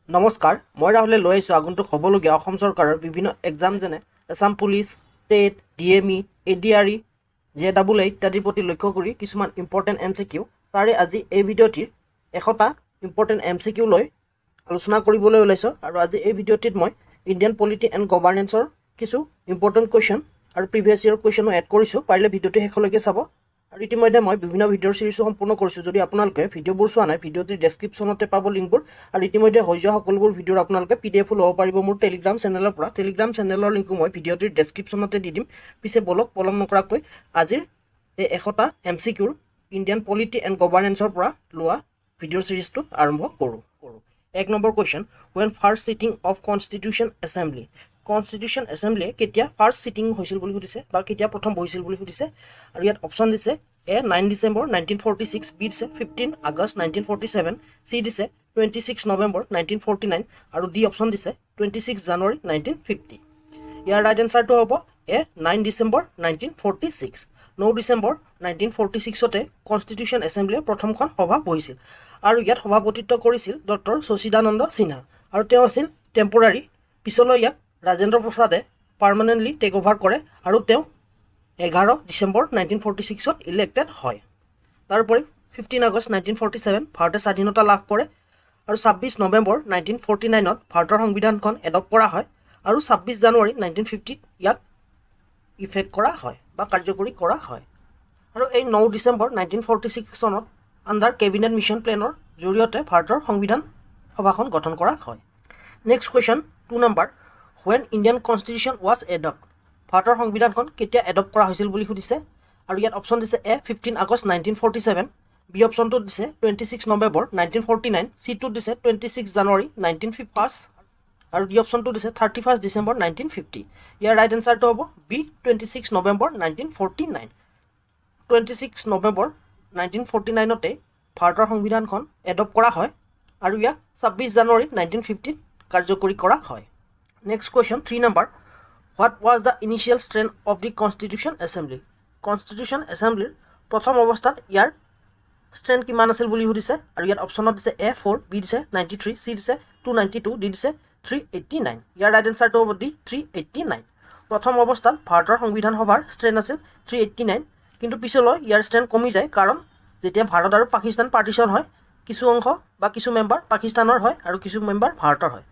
নমস্কাৰ মই ৰাহুলে লৈ আহিছোঁ আগন্তুক হ'বলগীয়া অসম চৰকাৰৰ বিভিন্ন এক্সাম যেনে Assam police TET DME ADRE JEE ইত্যাদিৰ প্ৰতি লক্ষ্য কৰি কিছুমান ইম্পৰ্টেণ্ট MCQ তাৰে আজি এই ভিডিঅ'টিৰ 100টা ইম্পৰ্টেণ্ট MCQ লৈ আলোচনা কৰিবলৈ ওলাইছোঁ আৰু আজি এই ভিডিঅ'টিত মই ইণ্ডিয়ান পলিটি এণ্ড গভাৰ্নেন্সৰ কিছু ইম্পৰ্টেণ্ট কুৱেশ্যন আৰু প্ৰিভিয়াছ ইয়েৰ কুৱেশ্যনো এড কৰিছোঁ পাৰিলে ভিডিঅ'টো শেষলৈকে চাব আৰু ইতিমধ্যে মই বিভিন্ন ভিডিঅ'ৰ সিৰিজো সম্পূৰ্ণ কৰিছোঁ যদি আপোনালোকে ভিডিঅ'বোৰ চোৱা নাই ভিডিঅ'টিৰ ডেছক্ৰিপশ্যনতে পাব লিংকবোৰ আৰু ইতিমধ্যে হৈ যোৱা সকলোবোৰ ভিডিঅ'ৰ আপোনালোকে PDF ল'ব পাৰিব মোৰ টেলিগ্ৰাম চেনেলৰ পৰা টেলিগ্ৰাম চেনেলৰ লিংকো মই ভিডিঅ'টিৰ ডেছক্ৰিপশ্যনতে দি দিম পিছে বলক পলম নকৰাকৈ আজিৰ এই 100টা MCQৰ ইণ্ডিয়ান পলিটি এণ্ড গভাৰ্নেন্সৰ পৰা লোৱা ভিডিঅ'ৰ সিৰিজটো আৰম্ভ কৰোঁ 1 number question when first sitting of Constitution Assembly Constitution Assembly কেতিয়া ফাৰ্ষ্ট সিটিং হৈছিল বুলি সুধিছে বা কেতিয়া প্ৰথম বহিছিল বুলি সুধিছে আৰু ইয়াত অপচন দিছে A 9 ডিসেম্বৰ 1946 B দিছে 15 আগষ্ট 1947 C দিছে 26 নৱেম্বৰ 1949 আৰু D অপচন দিছে 26 জানুৱাৰী 1950 ইয়াৰ ৰাইট আনসাৰটো হ'ব A 9 ডিসেম্বৰ 1946 9 ডিসেম্বৰ 1946 তে কনষ্টিটিউশ্যন এছেম্বলিয়ে প্ৰথমখন সভা বহিছিল আৰু ইয়াত সভাপতিত্ব কৰিছিল ডক্টৰ সচিদানন্দ সিনহা আৰু তেওঁ আছিল টেম্পৰাৰী পিছলৈ ইয়াক ৰাজেন্দ্ৰ প্ৰসাদে পাৰ্মানেন্টলি টেক ওভাৰ কৰে আৰু তেওঁ 11 ডিসেম্বৰ 1946 ত ইলেক্টেড হয় তাৰোপৰি 15 আগষ্ট 1947 ভাৰতে স্বাধীনতা লাভ কৰে আৰু 26 নৱেম্বৰ 1949 ত ভাৰতৰ সংবিধানখন এডপ্ট কৰা হয় আৰু 26 জানুৱাৰী 1950 ত ইয়াক ইফেক্ট কৰা হয় বা কাৰ্যকৰী কৰা হয় আৰু এই 9 ডিসেম্বৰ 1946 চনত আন্ডাৰ কেবিনেট মিছন প্লেনৰ জৰিয়তে ভাৰতৰ সংবিধান সভাখন গঠন কৰা হয় next question 2 number when Indian Constitution was adopted ভাৰতৰ সংবিধানখন কেতিয়া এডপ্ট কৰা হৈছিল বুলি সুধিছে আৰু ইয়াত অপচন দিছে A 15 আগষ্ট 1947 B অপচনটো দিছে 26 নৱেম্বৰ 1949 C টো দিছে 26 জানুৱাৰী 1950 আৰু D অপচনটো দিছে 31 ডিসেম্বৰ 1950 ইয়াৰ ৰাইট আনসাৰটো হ'ব B 26 নৱেম্বৰ 1949 26 নৱেম্বৰ 1949 তে ভাৰতৰ সংবিধানখন এডপ্ট কৰা হয় আৰু ইয়াক 26 জানুৱাৰী 1950 কাৰ্যকৰী কৰা হয় Next question 3 number What was the initial strength of the Constitution Assembly Constitution Assembly প্ৰথম অৱস্থাত ইয়াৰ strength কিমান আছিল বুলি সুধিছে আৰু ইয়াত অপচনত দিছে A4 B দিছে 93 C দিছে 292 D দিছে 389 ইয়াৰ ৰাইট আনসাৰটো হ'ব D 389 প্ৰথম অৱস্থাত ভাৰতৰ সংবিধান সভাৰ strength আছিল 389 কিন্তু পিছলৈ ইয়াৰ strength কমি যায় কাৰণ যেতিয়া ভাৰত আৰু পাকিস্তান পাৰ্টিশন হয় কিছু অংশ বা কিছু মেম্বাৰ পাকিস্তানৰ হয় আৰু কিছু মেম্বাৰ ভাৰতৰ হয়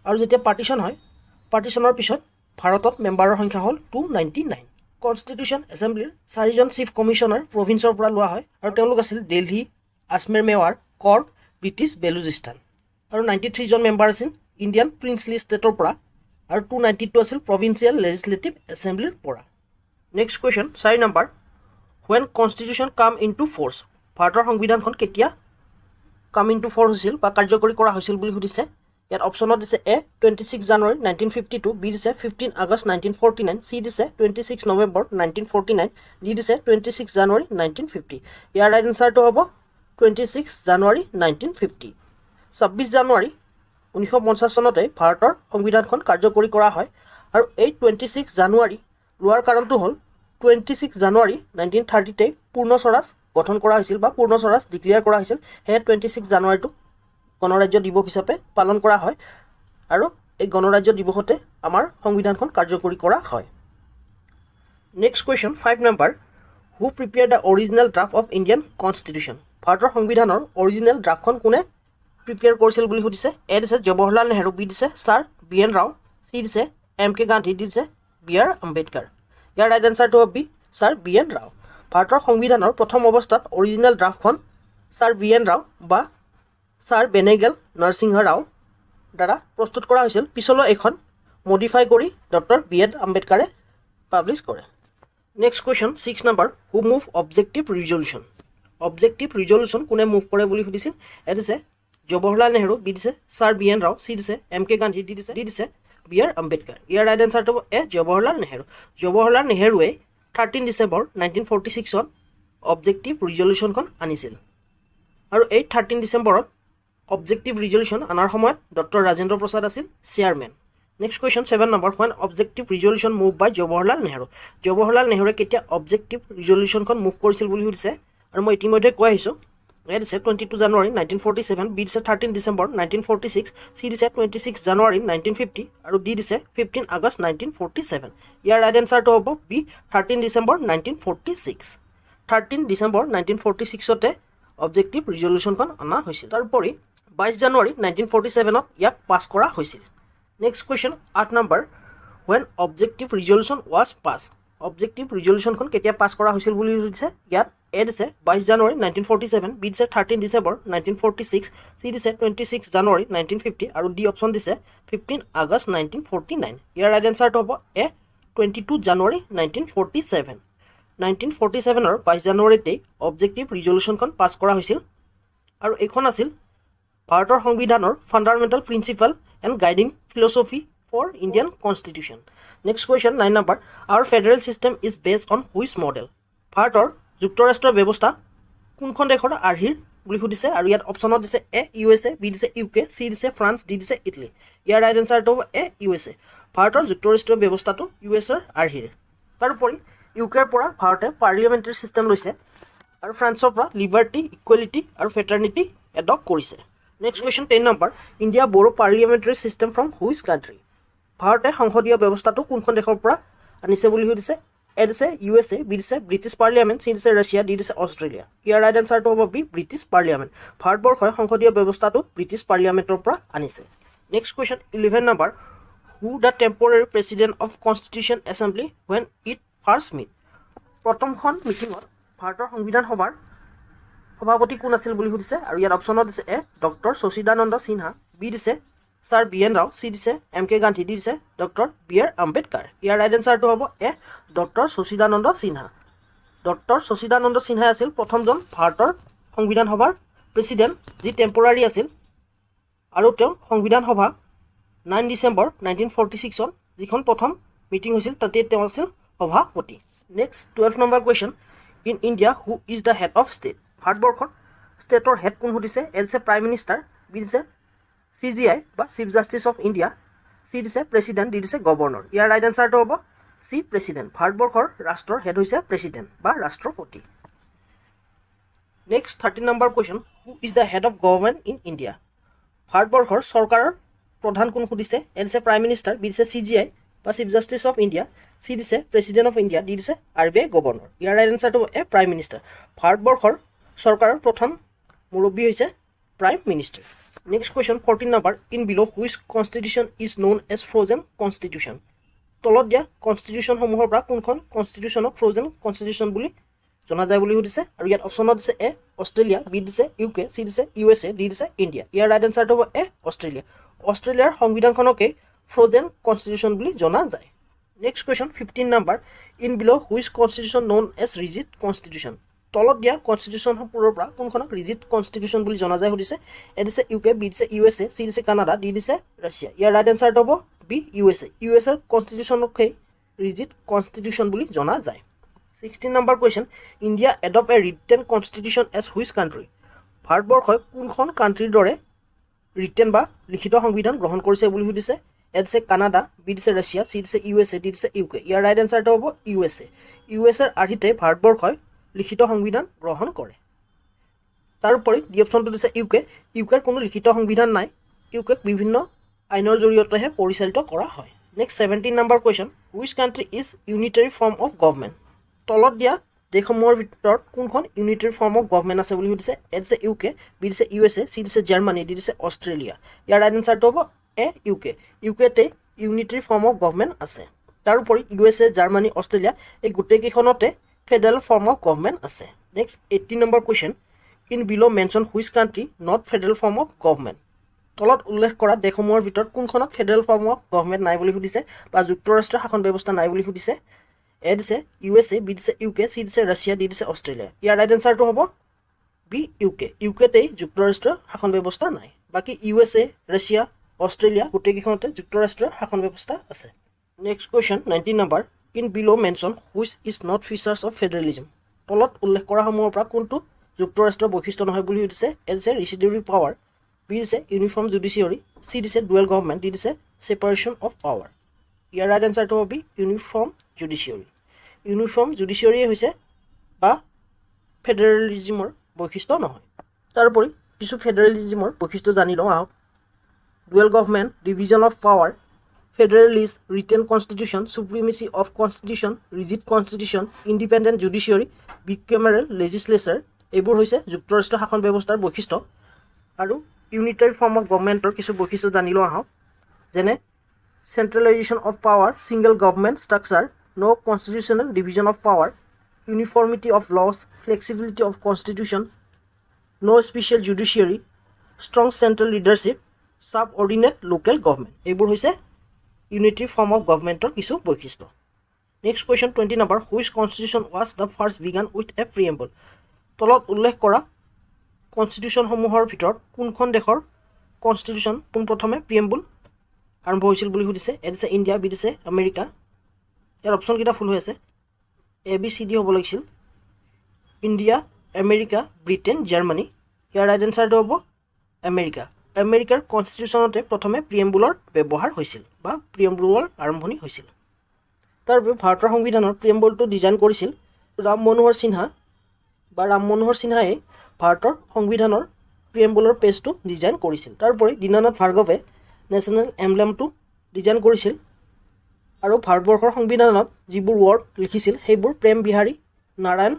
আৰু যেতিয়া পাৰ্টিশন হয় পাৰ্টিশনৰ পিছত ভাৰতত মেম্বাৰৰ সংখ্যা হ'ল 299 কনষ্টিটিউশ্যন এছেম্বলিৰ 4জন চিফ কমিশনাৰ প্ৰভিন্সৰ পৰা লোৱা হয় আৰু তেওঁলোক আছিল দিল্লী আজমেৰ মেৱাৰ কৰ্ক ব্ৰিটিছ বেলুচিস্তান আৰু 93 জন মেম্বাৰ আছিল ইণ্ডিয়ান প্ৰিন্সলি ষ্টেটৰ পৰা আৰু 292 আছিল প্ৰভিন্সিয়েল লেজিসলেটিভ এছেম্বলিৰ পৰা next question 4 number when constitution come into force ভাৰতৰ সংবিধানখন কেতিয়া come into force হৈছিল বা কাৰ্যকৰী কৰা হৈছিল বুলি সুধিছে ইয়াত অপচনত দিছে A 26 জানুৱাৰী 1952 B দিছে 15 আগষ্ট 1949 C দিছে 26 নৱেম্বৰ 1949 D দিছে 26 জানুৱাৰী 1950 ইয়াৰ ৰাইট আনসাৰটো হ'ব 26 জানুৱাৰী 1950 26 জানুৱাৰী 1950 চনতে ভাৰতৰ সংবিধানখন কাৰ্যকৰী কৰা হয় আৰু এই 26 জানুৱাৰী লোৱাৰ কাৰণটো হ'ল 26 জানুৱাৰী 1930 তে পূৰ্ণ স্বৰাজ গঠন কৰা হৈছিল বা পূৰ্ণ স্বৰাজ ডিক্লেয়াৰ কৰা হৈছিল হে 26 জানুৱাৰীটো গণৰাজ্য দিৱস হিচাপে পালন কৰা হয় আৰু এই গণৰাজ্য দিৱসতে আমাৰ সংবিধানখন কাৰ্যকৰী কৰা হয় next question 5 number who prepare the original draft of Indian constitution ভাৰতৰ সংবিধানৰ অৰিজিনেল ড্ৰাফটখন কোনে প্ৰিপেয়াৰ কৰিছিল বুলি সুধিছে এ দিছে জৱাহৰলাল নেহৰু বি দিছে ছাৰ BN ৰাও চি দিছে MK গান্ধী ডি দিছে BR আম্বেদকাৰ ইয়াৰ ৰাইট আনসাৰটো হ'ব বি ছাৰ BN ৰাও ভাৰতৰ সংবিধানৰ প্ৰথম অৱস্থাত অৰিজিনেল ড্ৰাফটখন ছাৰ BN ৰাও বা ছাৰ বেনেগেল নৰসিংহ ৰাও দ্বাৰা প্ৰস্তুত কৰা হৈছিল পিছলৈ এখন মডিফাই কৰি ডক্টৰ BN আম্বেদকাৰে পাব্লিছ কৰে নেক্সট কুৱেশ্যন 6 নম্বৰ হু মুভ অবজেক্টিভ ৰিজলিউশ্যন কোনে মুভ কৰে বুলি সুধিছিল এ দিছে জৱাহৰলাল নেহৰু বি দিছে ছাৰ BN ৰাও চি দিছে MK গান্ধী ডি দিছে BR আম্বেদকাৰ ইয়াৰ ৰাইট আনসাৰটো হ'ব এ জৱাহৰলাল নেহৰুৱে 13 ডিচেম্বৰ 1946 ত অবজেক্টিভ ৰিজলিউশ্যনখন আনিছিল আৰু এই 13 ডিচেম্বৰত অবজেক্টিভ ৰিজলিউশ্যন আনাৰ সময়ত ডক্টৰ ৰাজেন্দ্ৰ প্ৰসাদ আছিল chairman next question 7 number when objective resolution move by Jawaharlal নেহৰুৱে কেতিয়া অবজেক্টিভ ৰিজলিউশ্যনখন মুভ কৰিছিল বুলি সুধিছে আৰু মই ইতিমধ্যে কৈ আহিছোঁ A দিছে 22 জানুৱাৰী 1947, B দিছে 13 ডিচেম্বৰ 1946, C দিছে 26 জানুৱাৰী 1950 আৰু D দিছে 15 আগষ্ট 1947। ইয়াৰ ৰাইট এনচাৰটো হ'ব B 13 ডিচেম্বৰ 1946। 13 ডিচেম্বৰ 1946তে অবজেক্টিভ ৰিজলিউশ্যনখন অনা হৈছিল। তাৰোপৰি 22 জানুৱাৰী 1947ত ইয়াক পাছ কৰা হৈছিল। Next question 8 number, when objective resolution was passed। Objective ৰিজলিউশ্যনখন কেতিয়া পাছ কৰা হৈছিল বুলি সুধিছে। ইয়াত A দিছে 22 জানুৱাৰী 1947, B দিছে 13 ডিচেম্বৰ 1946, C দিছে 26 জানুৱাৰী 1950 আৰু D অপশ্যন দিছে 15 আগষ্ট 1949। ইয়াৰ ৰাইট এনচাৰটো হ'ব A 22 জানুৱাৰী 1947। 1947ৰ 22 জানুৱাৰীতেই অবজেক্টিভ ৰিজলিউশ্যনখন পাছ কৰা হৈছিল আৰু এইখন আছিল ভাৰতৰ সংবিধানৰ fundamental principle and guiding philosophy for Indian constitution. Next question 9 number, our federal system is based on which model. ভাৰতৰ যুক্তৰাষ্ট্ৰৰ ব্যৱস্থা কোনখন দেশৰ আৰ্হিৰ বুলি সুধিছে আৰু ইয়াত অপশ্যনত দিছে A USA, B দিছে UK, C দিছে ফ্ৰান্স, D দিছে ইটালী। ইয়াৰ ৰাইট এনচাৰটো হ'ব A USA। ভাৰতৰ যুক্তৰাষ্ট্ৰীয় ব্যৱস্থাটো USৰ আৰ্হিৰ। তাৰোপৰি ইউকেৰ পৰা ভাৰতে পাৰ্লিয়ামেণ্টাৰী ছিষ্টেম লৈছে আৰু ফ্ৰান্সৰ পৰা লিবাৰ্টি, ইকুৱেলিটি আৰু ফেটাৰ্নিটি এডপ্ট কৰিছে। Next question 10 number, India borrow parliamentary system from which country. ভাৰতে সংসদীয় ব্যৱস্থাটো কোনখন দেশৰ পৰা আনিছে বুলি সুধিছে। A দিছে USA, B দিছে ব্ৰিটিছ পাৰ্লিয়ামেণ্ট, C দিছে ৰাছিয়া, D দিছে অষ্ট্ৰেলিয়া। ইয়াৰ ৰাইট এনচাৰটো হ'ব B ব্ৰিটিছ পাৰ্লিয়ামেণ্ট। ভাৰতবৰ্ষই সংসদীয় ব্যৱস্থাটো ব্ৰিটিছ পাৰ্লিয়ামেণ্টৰ পৰা আনিছে। Next question 11 number, who the temporary president of constitution assembly when it first met. প্ৰথমখন মিটিঙত ভাৰতৰ সংবিধান সভাৰ সভাপতি কোন আছিল বুলি সুধিছে আৰু ইয়াত অপশ্যনত দিছে A doctor Sachchidananda Sinha, B দিছে ছাৰ BN ৰাও, C দিছে MK গান্ধী, D দিছে ডক্টৰ BR আম্বেদকাৰ। ইয়াৰ ৰাইট এনচাৰটো হ'ব A doctor Sachchidananda Sinha. Doctor Sachchidananda সিনহাই আছিল প্ৰথমজন ভাৰতৰ সংবিধান সভাৰ প্ৰেচিডেণ্ট যি টেম্পৰাৰী আছিল আৰু তেওঁ সংবিধান সভা 9 ডিচেম্বৰ 1946ত যিখন প্ৰথম মিটিং হৈছিল তাতে তেওঁ আছিল সভাপতি। Next 12 number question, in India who is the head of state. ভাৰতবৰ্ষৰ ষ্টেটৰ হেড কোন সুধিছে। A দিছে প্ৰাইম মিনিষ্টাৰ, B দিছে CGI বা chief justice of India, C দিছে প্ৰেচিডেণ্ট, D দিছে গভৰ্ণৰ। ইয়াৰ ৰাইট এনচাৰটো হ'ব C প্ৰেচিডেণ্ট। ভাৰতবৰ্ষৰ ৰাষ্ট্ৰৰ হেড হৈছে প্ৰেচিডেণ্ট বা ৰাষ্ট্ৰপতি। Next 13 number question, who is the head of government in India. ভাৰতবৰ্ষৰ চৰকাৰৰ প্ৰধান কোন সুধিছে। A দিছে প্ৰাইম মিনিষ্টাৰ, B দিছে CGI বা chief justice of India, C দিছে প্ৰেচিডেণ্ট অফ ইণ্ডিয়া, D দিছে RBI গভৰ্ণৰ। ইয়াৰ ৰাইট এনচাৰটো হ'ব A প্ৰাইম মিনিষ্টাৰ। ভাৰতবৰ্ষৰ চৰকাৰৰ প্ৰথম মুৰব্বী হৈছে prime minister. Next question 14 number, in below which constitution is known as frozen constitution. তলত দিয়া কনষ্টিটিউশ্যনসমূহৰ পৰা কোনখন কনষ্টিটিউশ্যনক ফ্ৰ'জেন কনষ্টিটিউশ্যন বুলি জনা যায় বুলি সুধিছে আৰু ইয়াত অপশ্যনত দিছে A অষ্ট্ৰেলিয়া, B দিছে UK, C দিছে USA, D দিছে ইণ্ডিয়া। ইয়াৰ ৰাইট এনচাৰটো হ'ব A অষ্ট্ৰেলিয়া। অষ্ট্ৰেলিয়াৰ সংবিধানখনকেই ফ্ৰ'জেন কনষ্টিটিউশ্যন বুলি জনা যায়। Next question 15 number, in below which constitution known as rigid constitution. তলত দিয়া কনষ্টিটিউশ্যনসমূহৰ পৰা কোনখনক ৰিজিড কনষ্টিটিউশ্যন বুলি জনা যায় সুধিছে। A দিছে UK, B দিছে USA, C দিছে কানাডা, D দিছে ৰাছিয়া। ইয়াৰ ৰাইট এনচাৰটো হ'ব B USA। USৰ কনষ্টিটিউশ্যনকেই ৰিজিড কনষ্টিটিউশ্যন বুলি জনা যায়। 16 number question, India adopt a written constitution as which country. ভাৰতবৰ্ষই কোনখন কাণ্ট্ৰিৰ দৰে ৰিটেন বা লিখিত সংবিধান গ্ৰহণ কৰিছে বুলি সুধিছে। A দিছে কানাডা, B দিছে ৰাছিয়া, C দিছে USA, D দিছে UK। ইয়াৰ ৰাইট এনচাৰটো হ'ব USA। USৰ আৰ্হিতে ভাৰতবৰ্ষই লিখিত সংবিধান গ্ৰহণ কৰে। তাৰোপৰি ডি অপশ্যনটো দিছে UK। UKৰ কোনো লিখিত সংবিধান নাই। UKক বিভিন্ন আইনৰ জৰিয়তেহে পৰিচালিত কৰা হয়। Next 17 number question, which country is unitary form of government. তলত দিয়া দেশসমূহৰ ভিতৰত কোনখন ইউনিটাৰী ফৰ্ম অফ গভৰ্ণমেণ্ট আছে বুলি সুধিছে। A দিছে UK, B দিছে USA, C দিছে জাৰ্মানী, D দিছে অষ্ট্ৰেলিয়া। ইয়াৰ ৰাইট এনচাৰটো হ'ব A UK। UKতে ইউনিটাৰী ফৰ্ম অফ গভৰ্ণমেণ্ট আছে। তাৰোপৰি USA, জাৰ্মানী, অষ্ট্ৰেলিয়া এই গোটেইকেইখনতে ফেডাৰেল ফৰ্ম অফ গভৰ্ণমেণ্ট আছে। Next 18 number question, in below mention which country not federal form of government. তলত উল্লেখ কৰা দেশসমূহৰ ভিতৰত কোনখনত ফেডাৰেল ফৰ্ম অফ গভৰ্ণমেণ্ট নাই বুলি সুধিছে বা যুক্তৰাষ্ট্ৰীয় শাসন ব্যৱস্থা নাই বুলি সুধিছে। A দিছে USA, B দিছে UK, C দিছে ৰাছিয়া, D দিছে অষ্ট্ৰেলিয়া। ইয়াৰ ৰাইট এনচাৰটো হ'ব B UK। UKতেই যুক্তৰাষ্ট্ৰীয় শাসন ব্যৱস্থা নাই। বাকী USA, ৰাছিয়া, অষ্ট্ৰেলিয়া গোটেইকেইখনতে যুক্তৰাষ্ট্ৰীয় শাসন ব্যৱস্থা আছে। Next question 19 number, in below mention which is not features of federalism. তলত উল্লেখ কৰা সমূহৰ পৰা কোনটো যুক্তৰাষ্ট্ৰীয় বৈশিষ্ট্য নহয় বুলি সুধিছে। A দিছে ৰেচিডিউৰি পাৱাৰ, B দিছে ইউনিফৰ্ম জুডিচিয়ৰী, C দিছে ডুৱেল গভৰ্ণমেণ্ট, D দিছে ছেপাৰেশ্যন অফ পাৱাৰ। ইয়াৰ ৰাইট এনচাৰটো হ'ব ইউনিফৰ্ম জুডিচিয়ৰী। ইউনিফৰ্ম জুডিচিয়ৰীয়ে হৈছে বা ফেডাৰেলিজিমৰ বৈশিষ্ট্য নহয়। তাৰোপৰি কিছু ফেডাৰেলিজমৰ বৈশিষ্ট্য জানি লওঁ আহক। Dual government, division of power, federalist, written constitution, supremacy of constitution, rigid constitution, independent judiciary, bicameral legislature, এইবোৰ হৈছে যুক্তৰাষ্ট্ৰীয় শাসন ব্যৱস্থাৰ বৈশিষ্ট্য। আৰু ইউনিটাৰী ফৰ্ম অফ গভৰ্ণমেণ্টৰ কিছু বৈশিষ্ট্য জানি লওঁ আহক। যেনে centralisation of power, single government structure, no' constitutional division of power, uniformity of laws, flexibility of constitution, no' special judiciary, strong central leadership, subordinate local government, এইবোৰ হৈছে ইউনিটাৰী ফৰ্ম অফ গভৰ্ণমেণ্টৰ কিছু বৈশিষ্ট্য। Next question 20 number, which constitution was the first began with a preamble? তলত উল্লেখ কৰা কনষ্টিটিউশ্যনসমূহৰ ভিতৰত কোনখন দেশৰ কনষ্টিটিউশ্যন পোনপ্ৰথমে প্ৰিএম্বল আৰম্ভ হৈছিল বুলি সুধিছে। এ দিছে ইণ্ডিয়া, বি দিছে আমেৰিকা। ইয়াৰ অপশ্যনকেইটা ফুল হৈ আছে, এ বি চি ডি হ'ব লাগিছিল। ইণ্ডিয়া, আমেৰিকা, ব্ৰিটেইন, জাৰ্মানী। ইয়াৰ ৰাইট এনচাৰটো হ'ব আমেৰিকা। আমেৰিকাৰ কনষ্টিটিউশ্যনতে প্ৰথমে প্ৰিএম্বুলৰ ব্যৱহাৰ হৈছিল বা প্ৰিএম্বুলৰ আৰম্ভণি হৈছিল। তাৰ বাবে ভাৰতৰ সংবিধানৰ প্ৰিএম্বুলটো ডিজাইন কৰিছিল ৰাম মনোহৰ সিনহা বা ৰাম মনোহৰ সিনহাই ভাৰতৰ সংবিধানৰ প্ৰিএম্বুলৰ পেজটো ডিজাইন কৰিছিল। তাৰোপৰি দীনানাথ ভাৰ্গৱে নেশ্যনেল এমব্লেমটো ডিজাইন কৰিছিল। আৰু ভাৰতবৰ্ষৰ সংবিধানত যিবোৰ ৱৰ্ড লিখিছিল সেইবোৰ প্ৰেম বিহাৰী নাৰায়ণ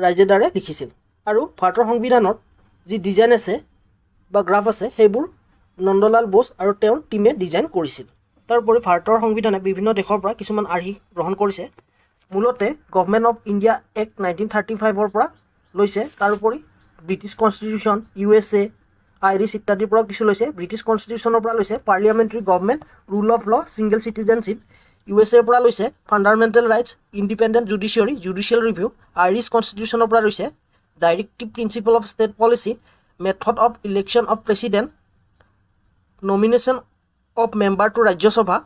ৰাজেদাৰে লিখিছিল। আৰু ভাৰতৰ সংবিধানত যি ডিজাইন আছে বা গ্ৰাফ আছে সেইবোৰ নন্দলাল বোস আৰু তেওঁৰ টীমে ডিজাইন কৰিছিল। তাৰোপৰি ভাৰতৰ সংবিধানে বিভিন্ন দেশৰ পৰা কিছুমান আৰ্হি গ্ৰহণ কৰিছে। মূলতে গভৰ্ণমেণ্ট অফ ইণ্ডিয়া এক্ট 1935 পৰা লৈছে। তাৰোপৰি ব্ৰিটিছ কনষ্টিটিউশ্যন, USA, আইৰিছ ইত্যাদিৰ পৰা কিছু লৈছে। ব্ৰিটিছ কনষ্টিটিউশ্যনৰ পৰা লৈছে parliamentary government, rule of law, single citizenship. USA পৰা লৈছে fundamental rights, independent judiciary, judicial review. Irish কনষ্টিটিউশ্যনৰ পৰা লৈছে directive principle of state policy, method of election of president, nomination of member to Rajya Sabha.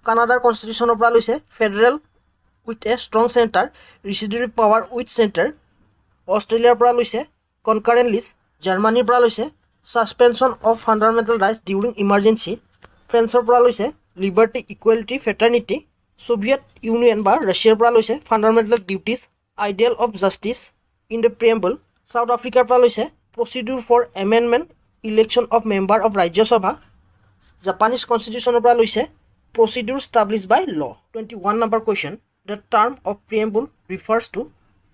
কানাডাৰ কনষ্টিটিউশ্যনৰ পৰা লৈছে federal with a strong centre, residuary power with centre. অষ্ট্ৰেলিয়াৰ পৰা লৈছে কনকাৰেণ্ট লিষ্ট। জাৰ্মানীৰ পৰা লৈছে suspension of fundamental rights during emergency. ফ্ৰেন্সৰ পৰা লৈছে liberty, equality, fraternity. Soviet Union বা ৰাছিয়াৰ পৰা লৈছে fundamental duties, ideal of justice in the preamble. South আফ্ৰিকাৰ পৰা লৈছে procedure for amendment, election of member of Rajya Sabha. Japanese কনষ্টিটিউশ্যনৰ পৰা লৈছে procedure established by law. 21 number question, the term of preamble refers to.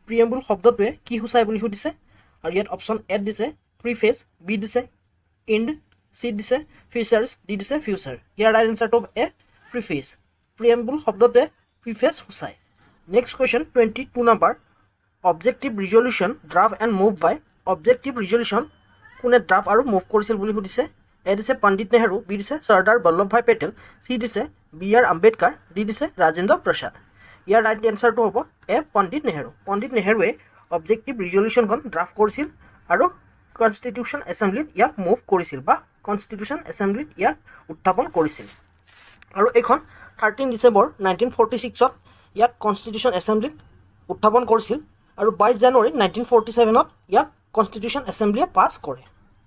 Preamble শব্দটোৱে কি সূচায় বুলি সুধিছে। আৰু ইয়াত অপশ্যন এ দিছে প্ৰিফেচ, বি দিছে ইণ্ড, চি দিছে ফিচাৰ্ছ, ডি দিছে ফিউচাৰ। ইয়াৰ ৰাইট এনচাৰটো এ প্ৰিফেচ। প্ৰিএম্বল শব্দটোৱে প্ৰিফেচ সূচায়। Next question 22 number, objective resolution draft and move by. Objective resolution কোনে ড্ৰাফ্ট আৰু মুভ কৰিছিল বুলি সুধিছে। এ দিছে পণ্ডিত নেহেৰু, বি দিছে চৰ্দাৰ বল্লভভাই পেটেল, চি দিছে BR আম্বেদকাৰ, ডি দিছে ৰাজেন্দ্ৰ প্ৰসাদ। ইয়াৰ ৰাইট এনচাৰটো হ'ব এ পণ্ডিত নেহেৰু। পণ্ডিত নেহেৰুৱে অবজেক্টিভ ৰিজলিউশ্যনখন ড্ৰাফ্ট কৰিছিল আৰু কনষ্টিটিউশ্যন এছেম্বলিত ইয়াক মুভ কৰিছিল বা কনষ্টিটিউশ্যন এছেম্বলিত ইয়াক উত্থাপন কৰিছিল। আৰু এইখন 13 ডিচেম্বৰ 1946 ইয়াক কনষ্টিটিউশ্যন এছেম্বলিত উত্থাপন কৰিছিল। আৰু 22 জানুৱাৰী 1947 ইয়াক কনষ্টিটিউশ্যন এছেম্বলিয়ে পাছ কৰে।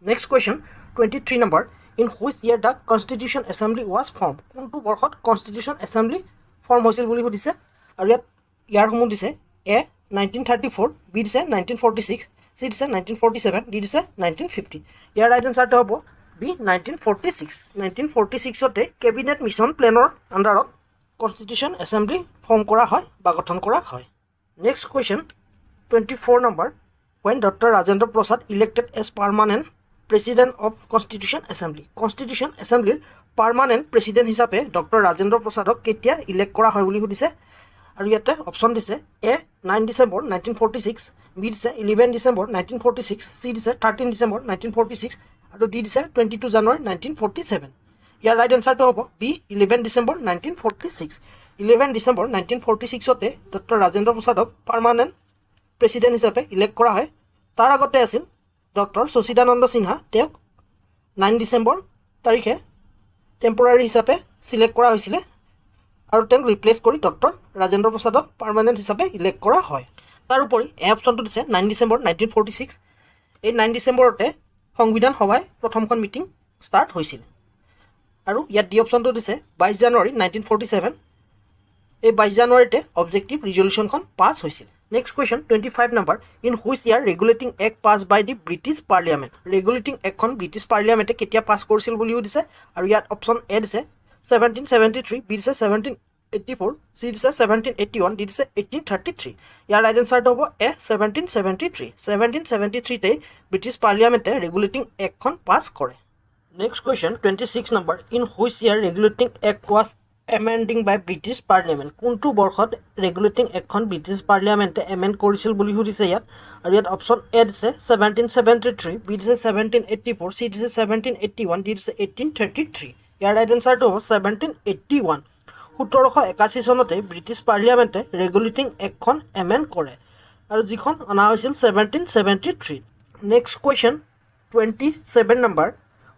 Next question 23 number, in which year the constitution assembly was form. কোনটো বৰ্ষত কনষ্টিটিউশ্যন এছেম্বলি ফৰ্ম হৈছিল বুলি সুধিছে। আৰু ইয়াৰসমূহ দিছে এ 1934, বি দিছে 1946, চি দিছে 1947, ডি দিছে 1950। ইয়াৰ ৰাইট এনচাৰটো হ'ব বি 1946। 1946 কেবিনেট মিছন প্লেনৰ আণ্ডাৰত কনষ্টিটিউশ্যন এছেম্বলি ফৰ্ম কৰা হয় বা গঠন কৰা হয়। Next question 24 number, when Dr. Rajendra Prasad elected as permanent president of Constitution Assembly. Constitution Assembly permanent president হিচাপে ডক্টৰ ৰাজেন্দ্ৰ প্ৰসাদক কেতিয়া ইলেক্ট কৰা হয় বুলি সুধিছে। আৰু ইয়াতে অপশ্যন দিছে এ 9 ডিচেম্বৰ 1946, বি দিছে 11 ডিচেম্বৰ 1946, চি দিছে 13 ডিচেম্বৰ 1946 আৰু ডি দিছে 22 জানুৱাৰী 1947। ইয়াৰ ৰাইট এনচাৰটো হ'ব B 11 December 1946। 11 December 1946 doctor Rajendra প্ৰসাদক পাৰ্মানেণ্ট প্ৰেচিডেণ্ট হিচাপে ইলেক্ট কৰা হয়। তাৰ আগতে আছিল ডক্টৰ শশীদানন্দ সিনহা, তেওঁক 9 ডিচেম্বৰ তাৰিখে টেম্পৰাৰী হিচাপে চিলেক্ট কৰা হৈছিলে আৰু তেওঁক ৰিপ্লেচ কৰি ডক্টৰ ৰাজেন্দ্ৰ প্ৰসাদক পাৰ্মানেণ্ট হিচাপে ইলেক্ট কৰা হয়। তাৰোপৰি এই অপশ্যনটো দিছে 9 ডিচেম্বৰ 1946। এই 9 ডিচেম্বৰতে সংবিধান সভাই প্ৰথমখন মিটিং ষ্টাৰ্ট হৈছিল। আৰু ইয়াত ডি অপশ্যনটো দিছে 22 জানুৱাৰী 1947। এই 22 জানুৱাৰীতে অবজেক্টিভ ৰিজলিউশ্যনখন পাছ হৈছিল। Next question 25 number. In which year regulating act passed by the British Parliament? Regulating act kon British Parliament ketia pass korsil boli dise aru yat option A dise 1773, B dise 1784, C dise 1781, D dise 1833. Yar right answer to hobo A 1773. 1773 te British Parliament regulating act kon pass kore. Next question 26 number. In which year regulating act was amending by British Parliament? কোনটো বৰ্ষত regulating act খন British Parliament amend কৰিছিল বুলি সুধিছে ইয়াত আৰু ইয়াত option এ দিছে 1773, বি দিছে 1784, চি দিছে 1781, ডি দিছে 1833. ইয়াৰ ৰাইট আনসাৰটো হ'ব 1781. 1781 চনতে ব্ৰিটিছ পাৰ্লিয়ামেণ্টে ৰেগুলেটিং এক্টখন এমেণ্ড কৰে আৰু যিখন অনা হৈছিল 1773. Next question 27 number.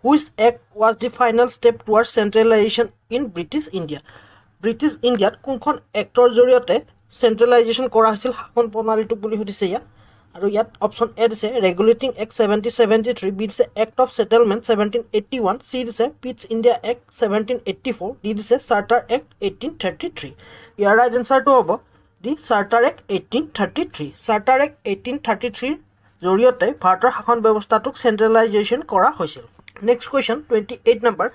Which act was the final step towards centralization in British India? British India কোনখন এক্টৰ জৰিয়তে centralization কৰা হৈছিল শাসন প্ৰণালীটো বুলি সুধিছে ইয়াত আৰু ইয়াত অপচন এ দিছে regulating act 1773, বি দিছে act of settlement 1781, চি দিছে Pitt's India Act 1784, ডি দিছে Charter Act 1833. ইয়াৰ ৰাইট আনসাৰটো হ'ব দি Charter Act 1833. Charter Act 1833 জৰিয়তে ভাৰতৰ শাসন ব্যৱস্থাটোক centralization কৰা হৈছিল. Next question 28 number.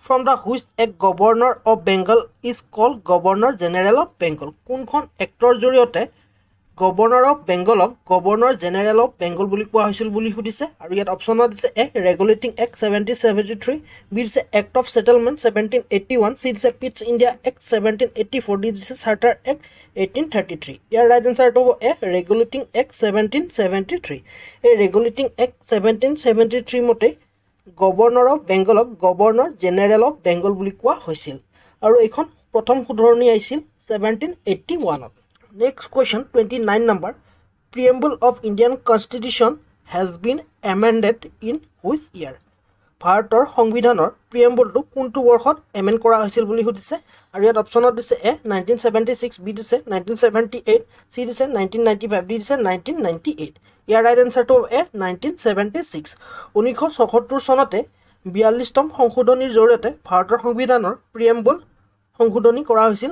From the which act governor of Bengal is called Governor General of Bengal? কোনখন এক্টৰ জৰিয়তে গভৰ্ণৰ অফ বেংগলক গভৰ্ণৰ জেনেৰেল অফ বেংগল বুলি কোৱা হৈছিল বুলি সুধিছে আৰু ইয়াত অপচনত দিছে এ ৰেগুলেটিং এক্ট 1773, বি দিছে এক্ট অফ সেটেলমেন্ট 1781, চি দিছে পিটছ ইণ্ডিয়া এক্ট 1784, ডি দিছে চাৰ্টাৰ এক্ট 1833. ইয়াৰ ৰাইট আনসাৰটো হ'ব এ ৰেগুলেটিং এক্ট 1773. এই ৰেগুলেটিং এক্ট 1773 মতে গভৰ্ণৰ অফ বেংগলক গভৰ্ণৰ জেনেৰেল অফ বেংগল বুলি কোৱা হৈছিল আৰু এইখন প্ৰথম শুধৰণি আহিছিল 1781ত. Next question 29 number. Preamble of Indian Constitution has been amended in which year? ভাৰতৰ সংবিধানৰ প্ৰিএম্বলটো কোনটো বৰ্ষত এমেণ্ড কৰা হৈছিল বুলি সুধিছে আৰু ইয়াত অপচনত দিছে এ 1976, বি দিছে 1978, চি দিছে 1995, ডি দিছে 1998. ইয়াৰ ৰাইট আনসাৰটো এ 1976. 1976 চনতে 42তম সংশোধনীৰ জৰিয়তে ভাৰতৰ সংবিধানৰ প্ৰিএম্বল সংশোধনী কৰা হৈছিল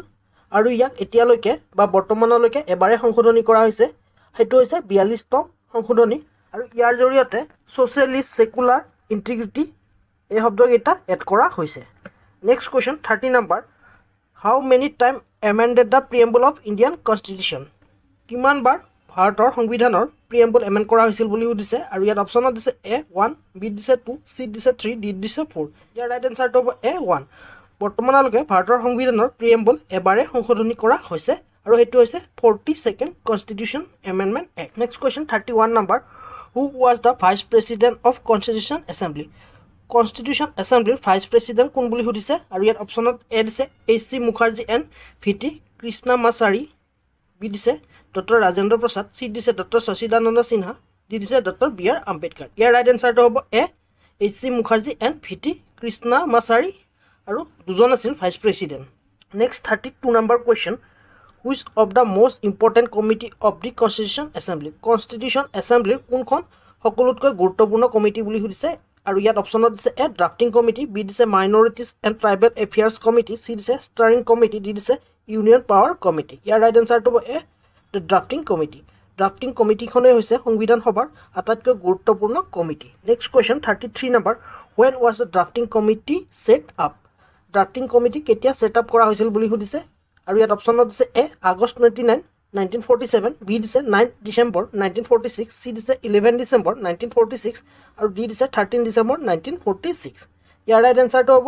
আৰু ইয়াক এতিয়ালৈকে বা বৰ্তমানলৈকে এবাৰে সংশোধনী কৰা হৈছে সেইটো হৈছে 42তম সংশোধনী আৰু ইয়াৰ জৰিয়তে সোশ্যালিষ্ট সেকুলাৰ ইন্টিগ্ৰিটি এই শব্দকেইটা এড কৰা হৈছে. Next question 30 number. How many time amended the preamble of Indian constitution? কিমান বাৰ ভাৰতৰ সংবিধানৰ প্ৰিএম্বল এমেণ্ড কৰা হৈছিল বুলি সুধিছে আৰু ইয়াত অপচনত দিছে এ 1, বি দিছে 2, চি দিছে 3, ডি দিছে 4. ইয়াৰ ৰাইট আনসাৰটো হ'ব এ 1. বৰ্তমানলৈকে ভাৰতৰ সংবিধানৰ প্ৰিএম্বল এবাৰে সংশোধনী কৰা হৈছে আৰু সেইটো হৈছে 42nd constitution amendment act. Next question 31 number. Who was the vice president of constitution assembly? Constitution এছেম্বলিৰ ভাইচ প্ৰেচিডেণ্ট কোন বুলি সুধিছে আৰু ইয়াত অপচনত এ দিছে H.C. Mukherjee and V.T. Krishnamachari, B দিছে ডক্টৰ ৰাজেন্দ্ৰ প্ৰসাদ, চি দিছে ডক্টৰ সচিদানন্দ সিনহা, ডি দিছে ডক্টৰ বি আৰ আম্বেদকাৰ. ইয়াৰ ৰাইট এনসাৰটো হ'ব A H.C. Mukherjee and V.T. Krishnamachari আৰু দুজন আছিল vice president. Next 32 number question. Which of the most important committee of the constitution assembly? Constitution এছেম্বলিৰ কোনখন সকলোতকৈ গুৰুত্বপূৰ্ণ কমিটি বুলি সুধিছে আৰু ইয়াত অপচনত দিছে এ ড্ৰাফটিং কমিটি, বি দিছে minorities and tribal affairs committee, C দিছে ষ্টাৰিং কমিটি, ডি দিছে ইউনিয়ন পাৱাৰ কমিটি. ইয়াৰ ৰাইট এনসাৰটো হ'ব A the drafting committee. Drafting কমিটিখনেই হৈছে সংবিধান সভাৰ আটাইতকৈ গুৰুত্বপূৰ্ণ committee. Next question 33 number. When was the drafting committee set up? Drafting committee কেতিয়া ছেট আপ কৰা হৈছিল বুলি সুধিছে আৰু ইয়াত অপচনত দিছে এ আগষ্ট 29, 1947, বি দিছে 9 ডিচেম্বৰ 1946, চি দিছে 11 ডিচেম্বৰ 1946 আৰু ডি দিছে 13 ডিচেম্বৰ 1946. ইয়াৰ ৰাইট এনসাৰটো হ'ব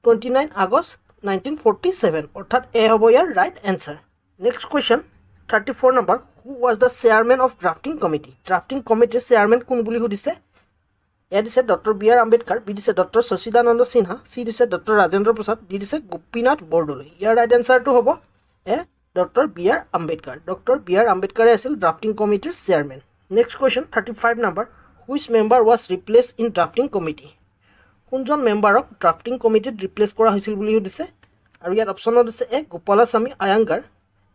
29 আগষ্ট 1947 অৰ্থাৎ এ হ'ব ইয়াৰ right answer. Next question 34 number. Who was the chairman of drafting committee? Drafting কমিটিৰ চেয়াৰমেন কোন বুলি সুধিছে এ দিছে doctor B R Ambedkar, B দিছে ডক্টৰ সচিদানন্দ সিনহা, চি দিছে ডক্টৰ ৰাজেন্দ্ৰ প্ৰসাদ, ডি দিছে গোপীনাথ বৰদলৈ. ইয়াৰ ৰাইট এনসাৰটো হ'ব A doctor B R Ambedkar. Doctor B R আম্বেদকাৰে আছিল ড্ৰাফটিং কমিটিৰ chairman. Next question 35 number. Which member was replace in drafting committee? কোনজন মেম্বাৰক ড্ৰাফটিং কমিটিত ৰিপ্লেচ কৰা হৈছিল বুলি সুধিছে আৰু ইয়াত অপচনত দিছে এ গোপালাস্বামী আয়াংগাৰ,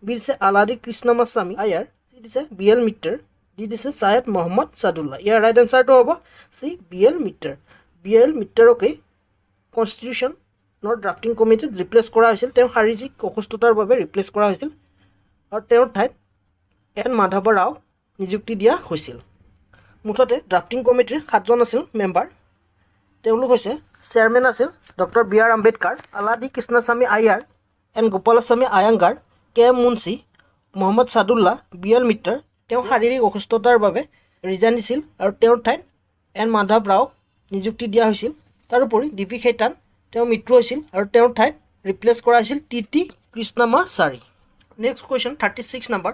বি দিছে আলাদি কৃষ্ণমাস্বামী আয়াৰ, চি দিছে বি এল মিত্ৰৰ, ডি দিছে ছায়েদ মহম্মদ ছাদুল্লাহ. ইয়াৰ ৰাইট এনসাৰটো হ'ব C B L Mitter. B L মিত্ৰকে কনষ্টিটিউশ্যনৰ ড্ৰাফটিং কমিটিত ৰিপ্লেচ কৰা হৈছিল. তেওঁ শাৰীৰিক অসুস্থতাৰ বাবে ৰিপ্লেচ কৰা হৈছিল আৰু তেওঁৰ ঠাইত এন মাধৱ ৰাও নিযুক্তি দিয়া হৈছিল। মুঠতে ড্ৰাফটিং কমিটিৰ 7জন আছিল মেম্বাৰ। তেওঁলোক হৈছে চেয়াৰমেন আছিল doctor B R Ambedkar, Alladi Krishnaswami Ayyar, N Gopalaswami Ayyangar, K M Munshi, Mohammad Saadulla, B L Mitter. তেওঁ শাৰীৰিক অসুস্থতাৰ বাবে ৰিজাইন দিছিল আৰু তেওঁৰ ঠাইত এন মাধৱ ৰাওক নিযুক্তি দিয়া হৈছিল। তাৰোপৰি ডি পি খেইতান তেওঁৰ মৃত্যু হৈছিল আৰু তেওঁৰ ঠাইত ৰিপ্লেচ কৰা হৈছিল T Krishnamachari. Next question 36 number,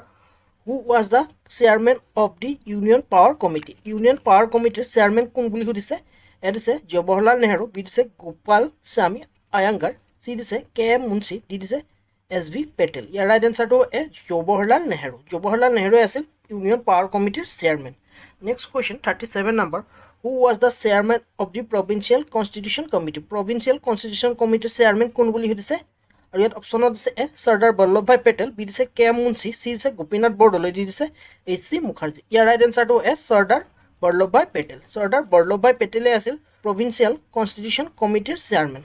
who was the chairman of the union power committee? Union power কমিটিৰ চেয়াৰমেন কোন বুলি সুধিছে? এ দিছে জৱাহৰলাল নেহৰু, বি দিছে গোপাল স্বামী আয়াংগাৰ, চি দিছে কে এম মুন্সি, ডি দিছে এছ বি পেটেল। ইয়াৰ ৰাইট এনচাৰটো জৱাহৰলাল নেহৰু। জৱাহৰলাল নেহৰুৱে আছিল ইউনিয়ন পাৱাৰ কমিটিৰ chairman. Next question 37 number, who was the chairman of the provincial constitution committee? Provincial constitution কমিটিৰ চেয়াৰমেন কোন বুলি সুধিছে? আৰু ইয়াত অপশ্যনত দিছে এ চৰ্দাৰ বল্লভভাই পেটেল, বি দিছে কে এম মুন্সি, চি দিছে গোপীনাথ বৰদলৈ, ডি দিছে এইচ চি মুখাৰ্জী। ইয়াৰ ৰাইট এনচাৰটো চৰ্দাৰ বল্লভভাই পেটেল। চৰ্দাৰ বল্লভভাই পেটেলে আছিল প্ৰভিঞ্চিয়েল কনষ্টিটিউশ্যন কমিটিৰ chairman.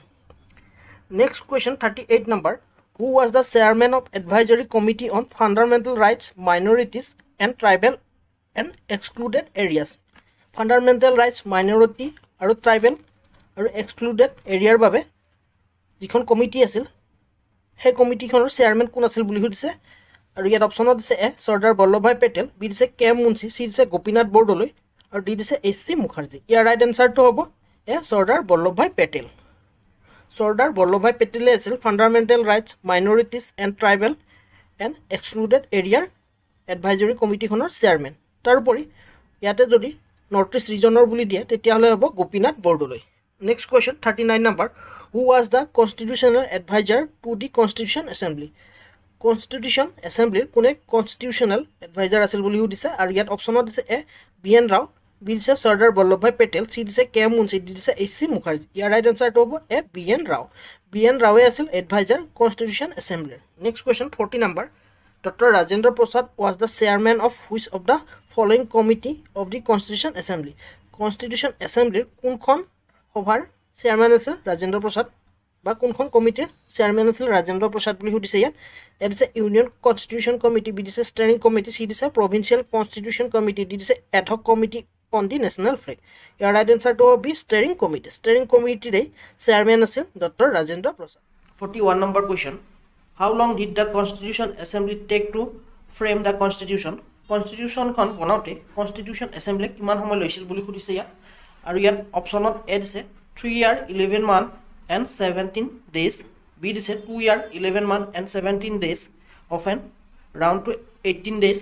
Next question 38 number, who was the chairman of advisory committee on fundamental rights minorities and tribal and excluded areas? Fundamental rights minority আৰু tribal আৰু excluded এৰিয়াৰ বাবে যিখন কমিটি আছিল সেই কমিটিখনৰ চেয়াৰমেন কোন আছিল বুলি সুধিছে। আৰু ইয়াত অপশ্যনত দিছে এ চৰ্দাৰ বল্লভভাই পেটেল, বি দিছে কে এম মুন্সি, চি দিছে গোপীনাথ বৰদলৈ আৰু ডি দিছে এইচ চি মুখাৰ্জী। ইয়াৰ ৰাইট এনচাৰটো হ'ব এ চৰ্দাৰ বল্লভভাই পেটেল। চৰ্দাৰ বল্লভভাই পেটেলে আছিল fundamental rights minorities and tribal and excluded এৰিয়াৰ এডভাইজৰী কমিটিখনৰ চেয়াৰমেন। তাৰোপৰি ইয়াতে যদি নৰ্থ ইষ্ট ৰিজনৰ বুলি দিয়ে তেতিয়াহ'লে হ'ব Gopinath Bordoloi. Next question 39 number, who was the constitutional adviser to the constitution assembly? Constitution এছেম্বলিৰ কোনে কনষ্টিটিউশ্যনেল এডভাইজাৰ আছিল বুলি সুধিছে। আৰু ইয়াত অপশ্যনত দিছে A B N Rao, B দিছে চৰ্দাৰ বল্লভভাই পেটেল, চি দিছে কে এম মুন্সি, ডি দিছে এইচ চি মুখাৰ্জী। ইয়াৰ ৰাইট এনচাৰটো হ'ব A B N Rao. B N ৰাওৱে আছিল এডভাইজাৰ কনষ্টিটিউশ্যন এছেম্বলিৰ। Next question 40 number, doctor Rajendra Prasad was the chairman of which of the following committee of the constitution assembly? Constitution এছেম্বলিৰ কোনখন সভাৰ চেয়াৰমেন আছিল ৰাজেন্দ্ৰ প্ৰসাদ, বা কোনখন কমিটিৰ চেয়াৰমেন আছিল ৰাজেন্দ্ৰ প্ৰসাদ বুলি সুধিছে। ইয়াত এ দিছে ইউনিয়ন কনষ্টিটিউশ্যন কমিটি, বি দিছে ষ্টেৰিং কমিটি, চি দিছে প্ৰভিঞ্চিয়েল কনষ্টিটিউশ্যন কমিটি, ডি দিছে ad hoc committee on the national flag. ইয়াৰ ৰাইট এনচাৰটো হ'ব বি ষ্টেৰিং কমিটি। ষ্টেৰিং কমিটিৰে চেয়াৰমেন আছিল doctor Rajendra Prasad. 41 number question, how long did the constitution assembly take to frame the constitution? কনষ্টিটিউশ্যনখন বনাওঁতে constitution এছেম্বলিয়ে কিমান সময় লৈছিল বুলি সুধিছে ইয়াত। আৰু ইয়াত অপশ্যনত এ দিছে 3 year 11 month and 17 days, B দিছে 2 year 11 month and 17 days of an round to 18 days,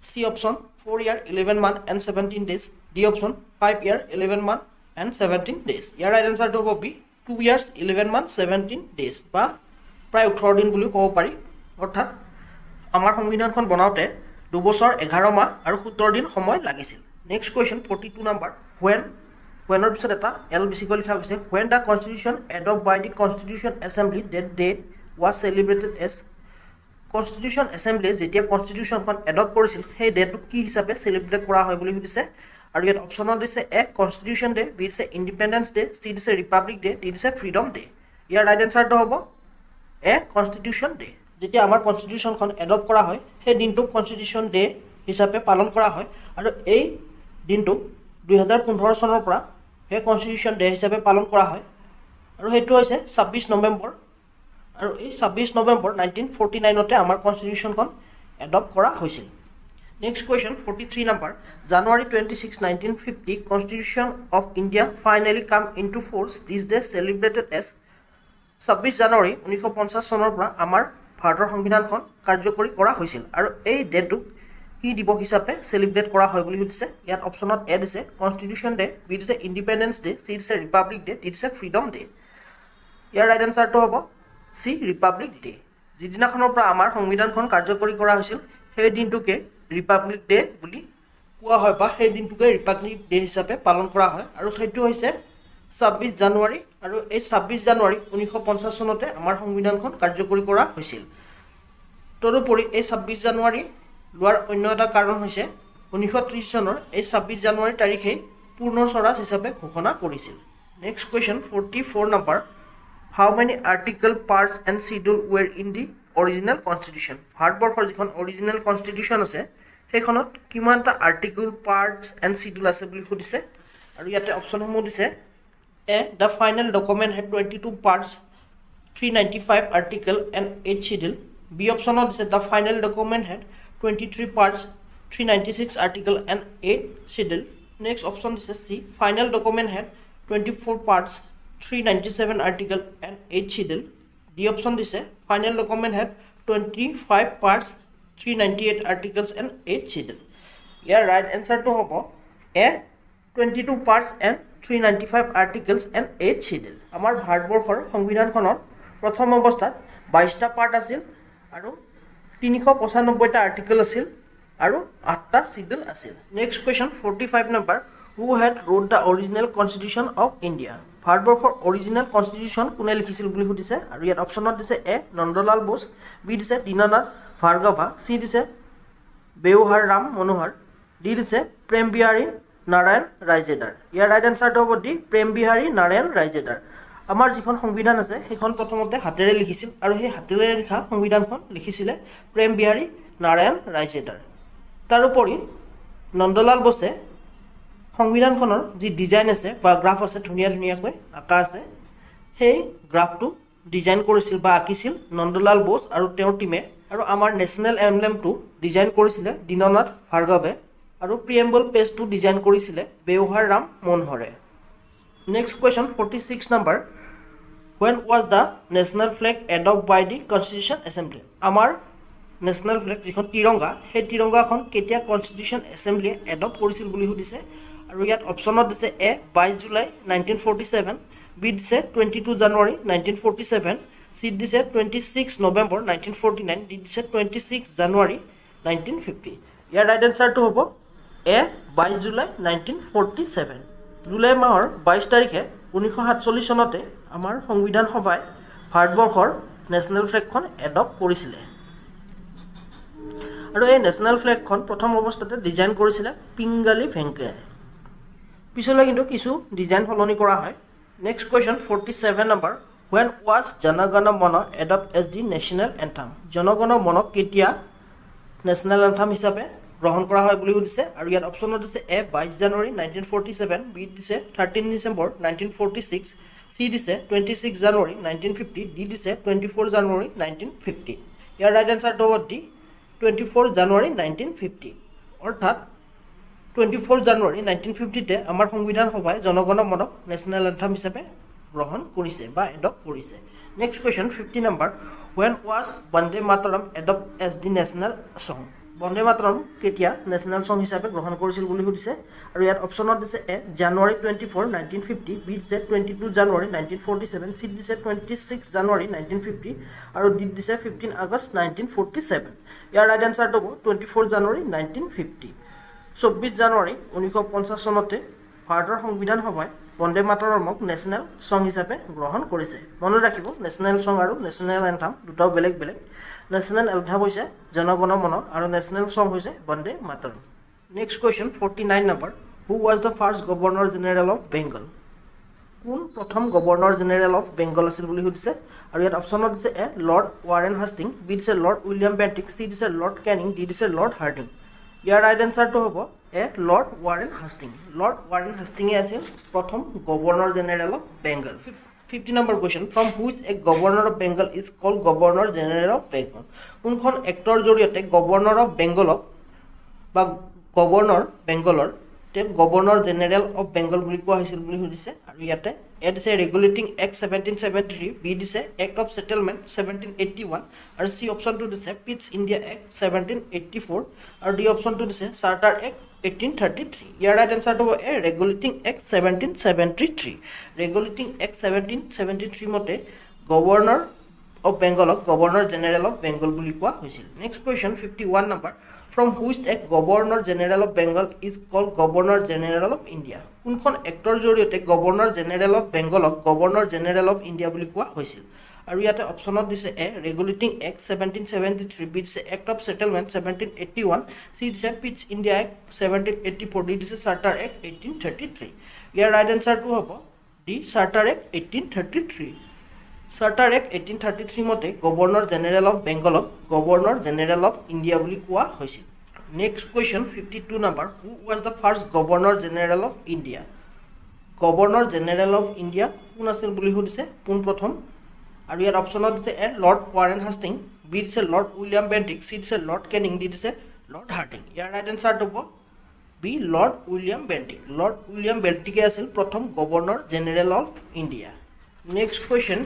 C option 4 year 11 month and 17 days, D option 5 year 11 month and 17 days। ইয়াৰ ৰাইট এনচাৰটো হ'ব বি 2 years 11 month 17 days, বা প্ৰায় 18 দিন বুলি ক'ব পাৰি। অৰ্থাৎ আমাৰ সংবিধানখন বনাওঁতে 2 বছৰ 11 মাহ আৰু 17 দিন সময় লাগিছিল। নেক্সট কুৱেশ্যন 42 নম্বৰ, হুৱেনৰ পিছত এটা এল বেছিকৈ লিখা হৈছে, when the constitution adopt by the constitution assembly date day was celebrated as? Constitution এছেম্বলিয়ে যেতিয়া কনষ্টিটিউশ্যনখন এডপ্ট কৰিছিল সেই ডেটটো কি হিচাপে চেলিব্ৰেট কৰা হয় বুলি সুধিছে। আৰু ইয়াত অপশ্যনত দিছে এ কনষ্টিটিউশ্যন ডে, বি দিছে ইণ্ডিপেণ্ডেন্স ডে, চি দিছে ৰিপাব্লিক ডে, ডি দিছে ফ্ৰীডম ডে। ইয়াৰ ৰাইট এনচাৰটো হ'ব এ কনষ্টিটিউশ্যন ডে। যেতিয়া আমাৰ কনষ্টিটিউশ্যনখন এডপ্ট কৰা হয় সেই দিনটোক কনষ্টিটিউশ্যন ডে হিচাপে পালন কৰা হয়। আৰু এই দিনটোক 2015 চনৰ পৰা সেই কনষ্টিটিউশ্যন ডে হিচাপে পালন কৰা হয়, আৰু সেইটো হৈছে 26 নৱেম্বৰ। আৰু এই 26 নৱেম্বৰ 1949তে আমাৰ কনষ্টিটিউশ্যনখন এডপ্ট কৰা হৈছিল। Next question 43 number, January 26, 1950 constitution of India finally come into force, this day celebrated as? 26 জানুৱাৰী 1950 চনৰ পৰা আমাৰ ভাৰতৰ সংবিধানখন কাৰ্যকৰী কৰা হৈছিল, আৰু এই ডেটটোক কি দিৱস হিচাপে চেলিব্ৰেট কৰা হয় বুলি সুধিছে। ইয়াত অপশ্যনত এ দিছে কনষ্টিটিউশ্যন ডে, বি দিছে ইণ্ডিপেণ্ডেন্স ডে, চি দিছে ৰিপাব্লিক ডে, ডি দিছে ফ্ৰীডম ডে। ইয়াৰ ৰাইট এনচাৰটো হ'ব চি ৰিপাব্লিক ডে। যিদিনাখনৰ পৰা আমাৰ সংবিধানখন কাৰ্যকৰী কৰা হৈছিল সেই দিনটোকে ৰিপাব্লিক ডে বুলি কোৱা হয়, বা সেই দিনটোকে ৰিপাব্লিক ডে হিচাপে পালন কৰা হয়, আৰু সেইটো হৈছে 26 জানুৱাৰী। আৰু এই 26 জানুৱাৰী 1950 চনতে আমাৰ সংবিধানখন কাৰ্যকৰী কৰা হৈছিল। তদুপৰি এই 26 জানুৱাৰী লোৱাৰ অন্য এটা কাৰণ হৈছে 1930 চনৰ এই 26 জানুৱাৰী তাৰিখেই পূৰ্ণ স্বৰাজ হিচাপে ঘোষণা কৰিছিল। Next question 44 number, how many article, parts and schedule were in the original constitution ভাৰতবৰ্ষৰ যিখন অৰিজিনেল কনষ্টিটিউশ্যন আছে সেইখনত কিমানটা আৰ্টিকল পাৰ্টছ এণ্ড শিডিউল আছে বুলি সুধিছে আৰু ইয়াতে অপশ্যনসমূহ দিছে A the final document had 22 parts 395 article and 8 schedule. B option is the final document had 23 parts, 396 article and 8 schedule. Next option is C. Final document had 24 parts, 397 article and 8 schedule. D option is final document had 25 parts, 398 articles and 8 schedule. Yeah, right answer to hobo A. 22 parts and 395 articles and 8 schedule. Amar Bharatborkhor সংবিধানখনৰ প্ৰথম অৱস্থাত 22টা part আছিল আৰু 395টা article আছিল আৰু 8টা schedule আছিল next question 45 number who head road the original constitution of India ভাৰতবৰ্ষৰ original constitution কোনে লিখিছিল বুলি সুধিছে আৰু ইয়াত অপশ্যনত দিছে এ নন্দলাল বোস বি দিছে দীননাথ ভাৰ্গভা চি দিছে বেউহাৰ ৰাম মনোহৰ ডি দিছে প্ৰেম বিহাৰী নাৰায়ণ ৰায়জেদাৰ ইয়াৰ ৰাইট এনচাৰটো হ'ব ডি প্ৰেম বিহাৰী নাৰায়ণ ৰায়জেদাৰ আমাৰ যিখন সংবিধান আছে সেইখন প্ৰথমতে হাতেৰে লিখিছিল আৰু সেই হাতেৰে লিখা সংবিধানখন লিখিছিলে প্ৰেম বিহাৰী নাৰায়ণ ৰায়জেদাৰ তাৰোপৰি নন্দলাল বোসে সংবিধানখনৰ যি ডিজাইন আছে বা গ্ৰাফ আছে ধুনীয়া ধুনীয়াকৈ আঁকা আছে সেই গ্ৰাফটো ডিজাইন কৰিছিল বা আঁকিছিল নন্দলাল বোস আৰু তেওঁৰ টিমে আৰু আমাৰ নেশ্যনেল এমব্লেমটো ডিজাইন কৰিছিলে দীননাথ ভাৰ্গৱে আৰু প্ৰিএম্বল পেজটো ডিজাইন কৰিছিলে বেউহাৰ ৰাম মনোহৰে next question 46 number When was the national flag adopted by the Constitution Assembly? Amar national flag jikhon tiranga he tiranga khon ketia Constitution Assembly adopt korisil boli hudise aru yat option dise A 22 July 1947 B dise 22 January 1947 C dise 26 November 1949 D dise 26 January 1950 year right answer to hobo A 22 July 1947 July মাহৰ 22 তাৰিখে 1947 চনতে আমাৰ সংবিধান সভাই ভাৰতবৰ্ষৰ national ফ্লেগখন adopt কৰিছিলে আৰু এই নেশ্যনেল ফ্লেগখন প্ৰথম অৱস্থাতে ডিজাইন কৰিছিলে পিংগালী ভেংকাই পিছলৈ কিন্তু কিছু ডিজাইন সলনি কৰা হয় next question 47 number when was জনগণ মন এডপ্ট এজ দি নেশ্যনেল এন্থাম জনগণ মন কেতিয়া নেশ্যনেল এন্থাম হিচাপে গ্ৰহণ কৰা হয় বুলি কৈছে আৰু ইয়াত অপচনত দিছে এ 22 জানুৱাৰী 1947 বি দিছে 13 ডিসেম্বৰ 1946 সি দিছে 26 জানুৱাৰী 1950 ডি দিছে 24 জানুৱাৰী 1950 ইয়াৰ ৰাইট আনসাৰটো হ'ব ডি 24 জানুৱাৰী 1950 অৰ্থাৎ 24 জানুৱাৰী 1950 তে আমাৰ সংবিধান সভাই জনগণ মনক নেশ্যনেল এন্থাম হিচাপে গ্ৰহণ কৰিছে বা এডপ্ট কৰিছে next question 50 number when was Vande Mataram adopt as the national song Vande Mataram কেতিয়া নেশ্যনেল সং হিচাপে গ্ৰহণ কৰিছিল বুলি সুধিছে আৰু ইয়াত অপচনত দিছে এ জানুৱাৰী 24 1950 বি দিছে 22 জানুৱাৰী 1947 সি দিছে 26 জানুৱাৰী 1950 আৰু ডি দিছে 15 আগষ্ট 1947 ইয়াৰ ৰাইট আনসাৰটো হ'ব 24 জানুৱাৰী 1950 24 জানুৱাৰী 1950 চনতে ভাৰতৰ সংবিধান সভাই বন্দে মাতৰমক নেশ্যনেল সং হিচাপে গ্ৰহণ কৰিছে মনত ৰাখিব নেশ্যনেল সং আৰু নেশ্যনেল এন্থাম দুটা বেলেগ বেলেগ নেশ্যনেল এন্থাম হৈছে জনগণ মন আৰু নেশ্যনেল সং হৈছে Vande Mataram next question 49 number who was the first governor general of Bengal কোন প্ৰথম গভৰ্ণৰ জেনেৰেল অফ বেংগল আছিল বুলি সুধিছে আৰু ইয়াত অপচনত দিছে A lord Warren Hastings B দিছে লৰ্ড উইলিয়াম বেন্টিক চি দিছে লৰ্ড কেনিং ডি দিছে লৰ্ড হাৰ্ডিং ইয়াৰ ৰাইট আনসাৰটো হ'ব এ লৰ্ড ৱাৰেন হাষ্টিং আছিল প্ৰথম governor general of Bengal 50 number question from which a governor of Bengal is called governor general of Bengal কোনখন এক্টৰ জৰিয়তে গভৰ্ণৰ অফ বেংগলক বা গভৰ্ণৰ বেংগলৰ তে গভৰ্ণৰ জেনেৰেল অফ বেংগল বুলি কোৱা হৈছিল বুলি সুধিছে আৰু ইয়াতে এ দিছে ৰেগুলেটিং এক্ট 1773 বি দিছে এক্ট অফ সেটেলমেন্ট 1781 আৰু সি অপচনটো দিছে পিটছ ইণ্ডিয়া এক্ট 1784 আৰু ডি অপচনটো দিছে চাৰ্টাৰ এক্ট 1833 ইয়াৰ ৰাইট আনসাৰটো হ'ব A regulating act 1773 regulating act 1773 মতে গভৰ্ণৰ অফ বেংগলক গভৰ্ণৰ জেনেৰেল অফ বেংগল বুলি কোৱা হৈছিল next question 51 number from which a governor general of Bengal is called governor general of India কোনখন এক্টৰ জৰিয়তে গভৰ্ণৰ জেনেৰেল অফ বেংগলক গভৰ্ণৰ জেনেৰেল অফ ইণ্ডিয়া বুলি কোৱা হৈছিল আৰু ইয়াতে অপচনত দিছে এ ৰেগুলেটিং এক্ট 1773 বি দিছে এক্ট অফ সেটেলমেন্ট 1781 সি দিছে পিটছ ইণ্ডিয়া এক্ট 1784 ডি দিছে চাৰ্টাৰ এক্ট 1833 ইয়াৰ ৰাইট আনসাৰটো হ'ব D charter act 1833 charter act 1833 মতে গভৰ্ণৰ জেনেৰেল অফ বেংগলক গভৰ্ণৰ জেনেৰেল অফ ইণ্ডিয়া বুলি কোৱা হৈছিল। Next question 52 number who was the first governor general of India. Governor general of India কোন আছিল বুলি সুধিছে, পোনপ্ৰথম। আৰু ইয়াত অপশ্যনত দিছে A lord Warren Hastings, B দিছে লৰ্ড উইলিয়াম বেণ্টিক, চি দিছে লৰ্ড কেনিং, ডি দিছে লৰ্ড হাৰ্ডিং। ইয়াৰ ৰাইট এনচাৰটো হ'ব B lord William Bentinck. Lord William বেণ্টিকে আছিল প্ৰথম governor general of India. Next question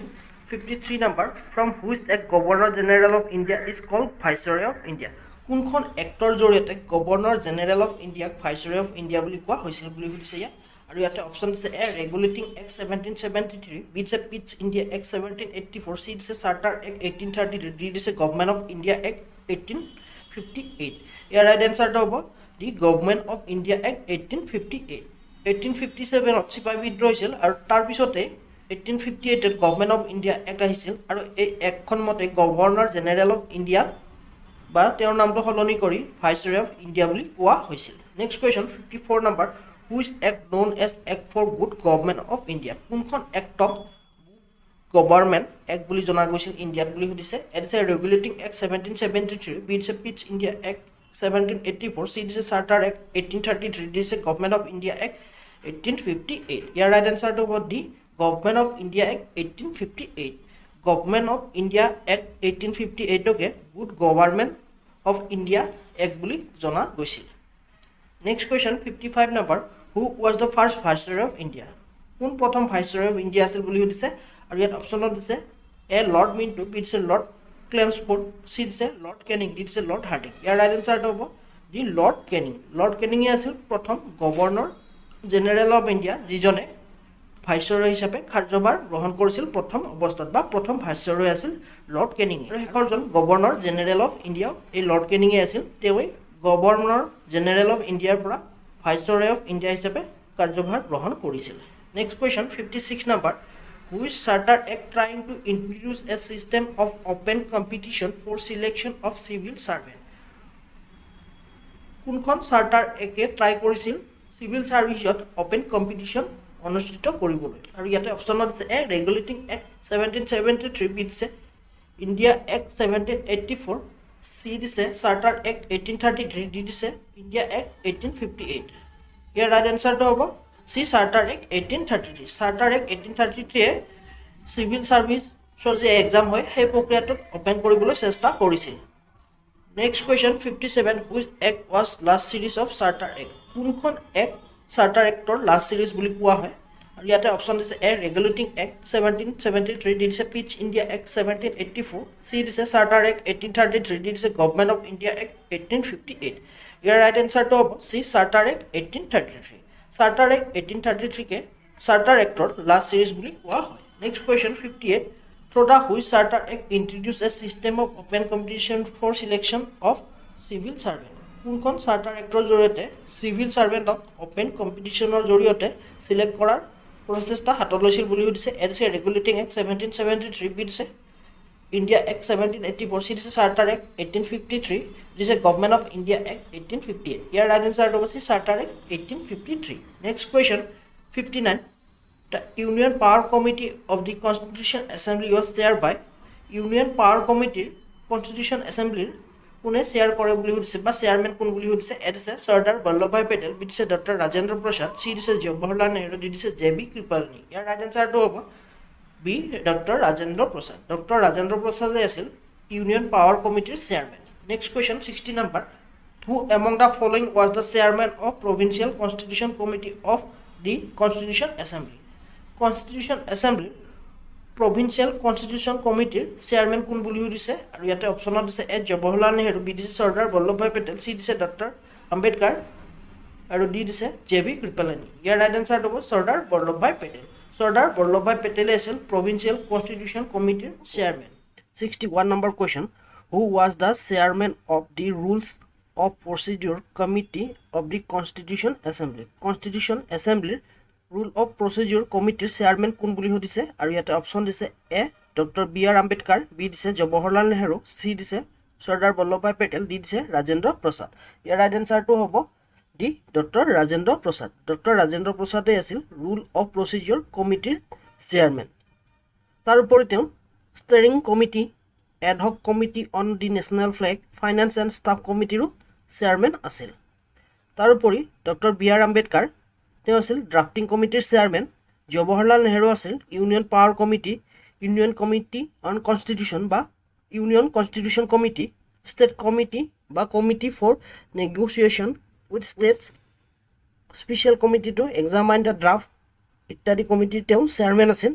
53 number from which a governor general of India is called viceroy of India. কোনখন এক্টৰ জৰিয়তে গভৰ্ণৰ জেনেৰেল অফ ইণ্ডিয়াক ভাইচৰয় অফ ইণ্ডিয়া বুলি কোৱা হৈছিল বুলি সুধিছে ইয়াত। আৰু ইয়াতে অপশ্যন দিছে এ ৰেগুলেটিং এক্ট 1773, বি দিছে পিটছ ইণ্ডিয়া এক্ট 1784, চি দিছে চাৰ্টাৰ এক্ট 1833, ডি দিছে গভৰ্ণমেণ্ট অফ ইণ্ডিয়া এক্ট 1858। ইয়াৰ ৰাইট এনচাৰটো হ'ব the government of India act 1858। 1857ত চিপাহী বিদ্ৰোহ হৈছিল আৰু তাৰপিছতে 1858ত গভৰ্ণমেণ্ট অফ ইণ্ডিয়া এক্ট আহিছিল আৰু এই এক্টখন মতে গভৰ্ণৰ জেনেৰেল অফ ইণ্ডিয়াক বা তেওঁৰ নামটো সলনি কৰি ভাইচৰয় অফ ইণ্ডিয়া বুলি কোৱা হৈছিল। Next question 54 number which act known as act for good government of India. কোনখন এক্টক গভৰ্ণমেণ্ট এক্ট বুলি জনা গৈছিল ইণ্ডিয়াত বুলি সুধিছে। এ দিছে ৰেগুলেটিং এক্ট 1773, বি দিছে পিটছ ইণ্ডিয়া এক্ট 1784, চি দিছে চাৰ্টাৰ এক্ট 1833, ডি দিছে গভৰ্ণমেণ্ট অফ ইণ্ডিয়া এক্ট 1858। ইয়াৰ ৰাইট এনচাৰটো হ'ব D government of India act 1858। Government of India act 1858কে good government of India act বুলি জনা গৈছিল। Next question 55 number who was the first viceroy of India. কোন প্ৰথম ভাইচৰয় অফ ইণ্ডিয়া আছিল বুলি সুধিছে। আৰু ইয়াত অপশ্যনত দিছে এ লৰ্ড মিণ্টো, বি দিছে লৰ্ড ক্লেমছফোৰ্ড, চি দিছে লৰ্ড কেনিং, ডি দিছে লৰ্ড হাৰ্ডিং। ইয়াৰ ৰাইট এনচাৰটো হ'ব দি লৰ্ড কেনিং। লৰ্ড কেনিঙে আছিল প্ৰথম গভৰ্ণৰ জেনেৰেল অফ ইণ্ডিয়া যিজনে ভাইচৰয় হিচাপে কাৰ্যভাৰ গ্ৰহণ কৰিছিল প্ৰথম অৱস্থাত, বা প্ৰথম ভাইচৰয় আছিল লৰ্ড কেনিঙে। আৰু শেষৰজন গভৰ্ণৰ জেনেৰেল অফ ইণ্ডিয়াও এই লৰ্ড কেনিঙে আছিল। তেওঁই গভৰ্ণৰ জেনেৰেল অফ ইণ্ডিয়াৰ পৰা ভাইচৰয় অফ ইণ্ডিয়া হিচাপে কাৰ্যভাৰ গ্ৰহণ কৰিছিল। Next question 56 number which charter act trying to introduce a system of open competition for selection of civil servant. কোনখন চাৰ্টাৰ এক্টে ট্ৰাই কৰিছিল চিভিল চাৰ্ভিচত অপেন কম্পিটিশ্যন অনুষ্ঠিত কৰিবলৈ। আৰু ইয়াতে অপশ্যনত দিছে এ ৰেগুলেটিং এক্ট 1773, বি দিছে ইণ্ডিয়া এক্ট 1784, চি দিছে চাৰ্টাৰ এক্ট 1833, ডি দিছে ইণ্ডিয়া এক্ট 1858। ইয়াৰ ৰাইট এনচাৰটো হ'ব C charter act 1833। Charter act 1833 civil চাৰ্ভিচৰ যে এক্সাম হয় সেই প্ৰক্ৰিয়াটোত অপেন কৰিবলৈ চেষ্টা কৰিছিল। Next question 57 which act was last series of charter act. কোনখন এক্ট চাৰ্টাৰ এক্টৰ লাষ্ট চিৰিজ বুলি কোৱা হয়। আৰু ইয়াতে অপশ্যন দিছে এ ৰেগুলেটিং এক্ট 1773, ডি দিছে পিটছ ইণ্ডিয়া এক্ট 1784, চি দিছে চাৰ্টাৰ এক্ট 1833, ডি দিছে গভৰ্ণমেণ্ট অফ ইণ্ডিয়া এক্ট 1858। ইয়াৰ ৰাইট এনচাৰটো হ'ব C charter act 1833। Charter act 1833কে চাৰ্টাৰ এক্টৰ লাষ্ট চিৰিজ বুলি কোৱা হয়। Next question 58 through the which charter act introduce a system of open competition for selection of civil servant. কোনখন charter এক্টৰ জৰিয়তে চিভিল চাৰ্ভেণ্টক অপেন কম্পিটিশ্যনৰ জৰিয়তে চিলেক্ট কৰাৰ প্ৰচেষ্টা হাতত লৈছিল বুলি সুধিছে। এ দিছে ৰেগুলেটিং এক্ট 1773, বি দিছে ইণ্ডিয়া এক্ট 1784, চি দিছে চাৰ্টাৰ এক্ট 1853, দিছে গভৰ্ণমেণ্ট অফ ইণ্ডিয়া এক্ট 1858। ইয়াৰ ৰাইট এনচাৰটো হ'ব charter act 1853। Next question 59 the union power committee of the constitution assembly was chair by. Union power কমিটিৰ constitution এছেম্বলিৰ কোনে chair কৰে বুলি সুধিছে বা চেয়াৰমেন কোন বুলি সুধিছে। এ দিছে চৰ্দাৰ বল্লভভাই পেটেল, বি দিছে ডক্টৰ ৰাজেন্দ্ৰ প্ৰসাদ, চি দিছে জৱাহৰলাল নেহৰু, ডি দিছে জে.বি. কৃপলানী। ইয়াৰ ৰাইট এনচাৰটো হ'ব B doctor Rajendra Prasad. Doctor Rajendra প্ৰসাদে আছিল ইউনিয়ন পাৱাৰ কমিটিৰ chairman. Next question 60 number who among the following was the chairman of provincial constitution committee of the constitution assembly. Constitution এছেম্বলিৰ প্ৰভিন্সিয়েল কনষ্টিটিউশ্যন কমিটিৰ চেয়াৰমেন কোন বুলি সুধিছে। আৰু ইয়াতে অপশ্যনত দিছে এ জৱাহৰলাল নেহৰু, বি দিছে চৰ্দাৰ বল্লভভাই পেটেল, চি দিছে ডক্টৰ আম্বেদকাৰ, আৰু ডি দিছে জে.বি. কৃপলানী। ইয়াৰ ৰাইট এনচাৰটো হ'ব চৰ্দাৰ বল্লভভাই পেটেল। চৰ্দাৰ বল্লভভাই পেটেলে আছিল প্ৰভিন্সিয়েল কনষ্টিটিউশ্যন কমিটিৰ chairman. 61 number question who was the chairman of the rules of procedure committee of the constitution assembly. Constitution এছেম্বলিৰ ৰুল অফ প্ৰচিডিউৰ কমিটিৰ চেয়াৰমেন কোন বুলি সুধিছে। আৰু ইয়াতে অপশ্যন দিছে A doctor B R. Ambedkar, B দিছে জৱাহৰলাল নেহৰু, চি দিছে চৰ্দাৰ বল্লভভাই পেটেল, ডি দিছে ৰাজেন্দ্ৰ প্ৰসাদ। ইয়াৰ ৰাইট এনচাৰটো হ'ব D doctor Rajendra Prasad. Doctor Rajendra প্ৰসাদে আছিল ৰুল অফ প্ৰচিডিউৰ কমিটিৰ চেয়াৰমেন। তাৰোপৰি তেওঁ steering committee, ad hoc committee on the national flag, finance and staff কমিটিৰো চেয়াৰমেন আছিল। তাৰোপৰি ডক্টৰ বি আৰ আম্বেদকাৰ, তেওঁ আছিল ড্ৰাফটিং কমিটিৰ চেয়াৰমেন। জৱাহৰলাল নেহৰু আছিল union power committee, union committee on constitution বা union constitution committee, state committee বা committee for negotiation with states, special committee to examine the draft ইত্যাদি কমিটিৰ তেওঁ চেয়াৰমেন আছিল।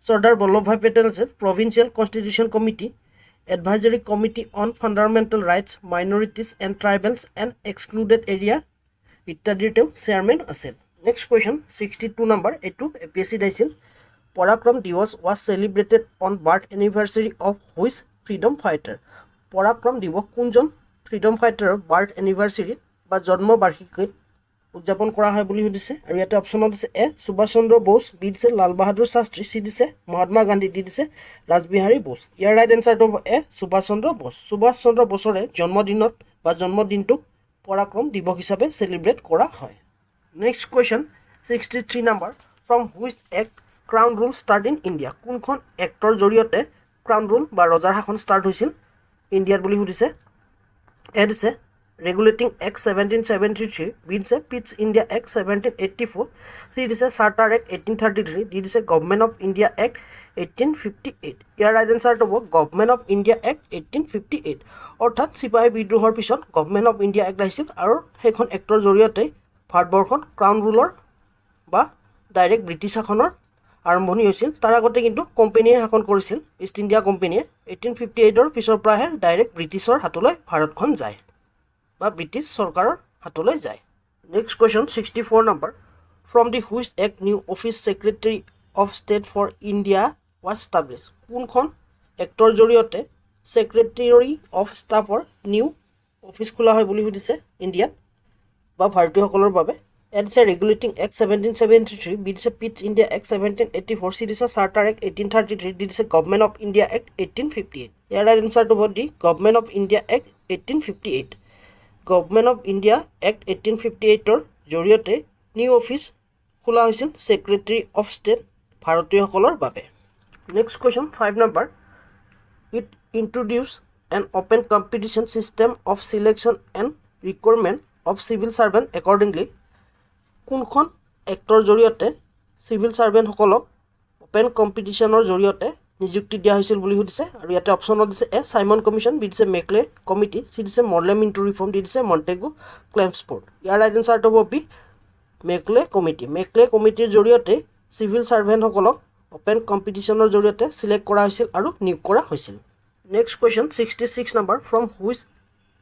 চৰ্দাৰ বল্লভভাই পেটেল আছিল provincial constitution committee, advisory committee on fundamental rights, minorities and tribals and excluded area ইত্যাদিৰ তেওঁ chairman আছিল। Next question 62 number, এইটো APSCত আহিছিল। Parakram Diwas was celebrated on birth anniversary of which freedom fighter. Parakram Diwas কোনজন ফ্ৰীডম ফাইটাৰৰ বাৰ্থ এনিভাৰ্চাৰীত বা জন্ম বাৰ্ষিকীত উদযাপন কৰা হয় বুলি সুধিছে। আৰু ইয়াতে অপশ্যনত দিছে এ সুভাষ চন্দ্ৰ বোস, বি দিছে লাল বাহাদুৰ শাস্ত্ৰী, চি দিছে মহাত্মা গান্ধী, ডি দিছে ৰাজবিহাৰী বোস। ইয়াৰ ৰাইট এনচাৰটো হ'ব এ সুভাষ চন্দ্ৰ বোস। সুভাষ চন্দ্ৰ বোসৰে জন্মদিনত বা জন্মদিনটোক পৰাক্ৰম দিৱস হিচাপে চেলিব্ৰেট কৰা হয়। Next question 63 number, from which act crown rule start in India. কোনখন এক্টৰ জৰিয়তে ক্ৰাউন ৰুল বা ৰজাৰ শাসন ষ্টাৰ্ট হৈছিল ইণ্ডিয়াত বুলি সুধিছে। এ দিছে ৰেগুলেটিং এক্ট 1773, বি দিছে পিটছ ইণ্ডিয়া এক্ট 1784, চি দিছে চাৰ্টাৰ এক্ট 1833, ডি দিছে গভৰ্ণমেণ্ট অফ ইণ্ডিয়া এক্ট 1858। ইয়াৰ ৰাইট এনচাৰটো হ'ব গভৰ্ণমেণ্ট অফ ইণ্ডিয়া এক্ট 1858। অৰ্থাৎ চিপাহী বিদ্ৰোহৰ পিছত গভৰ্ণমেণ্ট অফ ইণ্ডিয়া এক্ট আহিছিল আৰু সেইখন এক্টৰ জৰিয়তে ভাৰতবৰ্ষত ক্ৰাউন ৰুলৰ বা ডাইৰেক্ট ব্ৰিটিছ শাসনৰ আৰম্ভণি হৈছিল। তাৰ আগতে কিন্তু কোম্পেনীয়ে শাসন কৰিছিল, ইষ্ট ইণ্ডিয়া কোম্পেনীয়ে। 1858ৰ পিছৰ পৰাহে ডাইৰেক্ট ব্ৰিটিছৰ হাতলৈ ভাৰতখন যায় বা ব্ৰিটিছ চৰকাৰৰ হাতলৈ যায়। Next question 64 number, from the which act new office secretary of state for India was establish. কোনখন এক্টৰ জৰিয়তে ছেক্ৰেটাৰী অফ ষ্টাফৰ নিউ অফিচ খোলা হয় বুলি সুধিছে ইণ্ডিয়াত বা ভাৰতীয়সকলৰ বাবে। এ দিছে ৰেগুলেটিং এক্ট 1773, বি দিছে পিটছ ইণ্ডিয়া এক্ট 1784, চি দিছে চাৰ্টাৰ এক্ট 1833, ডি দিছে গভৰ্ণমেণ্ট অফ ইণ্ডিয়া এক্ট 1858। ইয়াৰ ৰাইট এনচাৰটো হ'ব D government of India act 1858। Government of India act 1858ৰ জৰিয়তে নিউ অফিচ খোলা হৈছিল ছেক্ৰেটাৰী অফ ষ্টেট ভাৰতীয়সকলৰ বাবে। Next question 5 number, it introduce N open competition system of selection and recruitment of civil servant accordingly. কোনখন এক্টৰ জৰিয়তে civil ছাৰ্ভেণ্টসকলক open কম্পিটিশ্যনৰ জৰিয়তে নিযুক্তি দিয়া হৈছিল বুলি সুধিছে। আৰু ইয়াতে অপশ্যনত দিছে এ চাইমন কমিশ্যন, বি দিছে মেকলে কমিটি, চি দিছে মৰ্লে মিণ্টো ৰিফৰ্ম, ডি দিছে মণ্টেগু ক্লেমছফোৰ্ড। ইয়াৰ ৰাইট এনচাৰটো হ'ব বি মেকলে কমিটি। মেকলে কমিটিৰ জৰিয়তে চিভিল ছাৰ্ভেণ্টসকলক অপেন কম্পিটিশ্যনৰ জৰিয়তে চিলেক্ট কৰা হৈছিল আৰু নিয়োগ কৰা হৈছিল। Next question 66 number, from which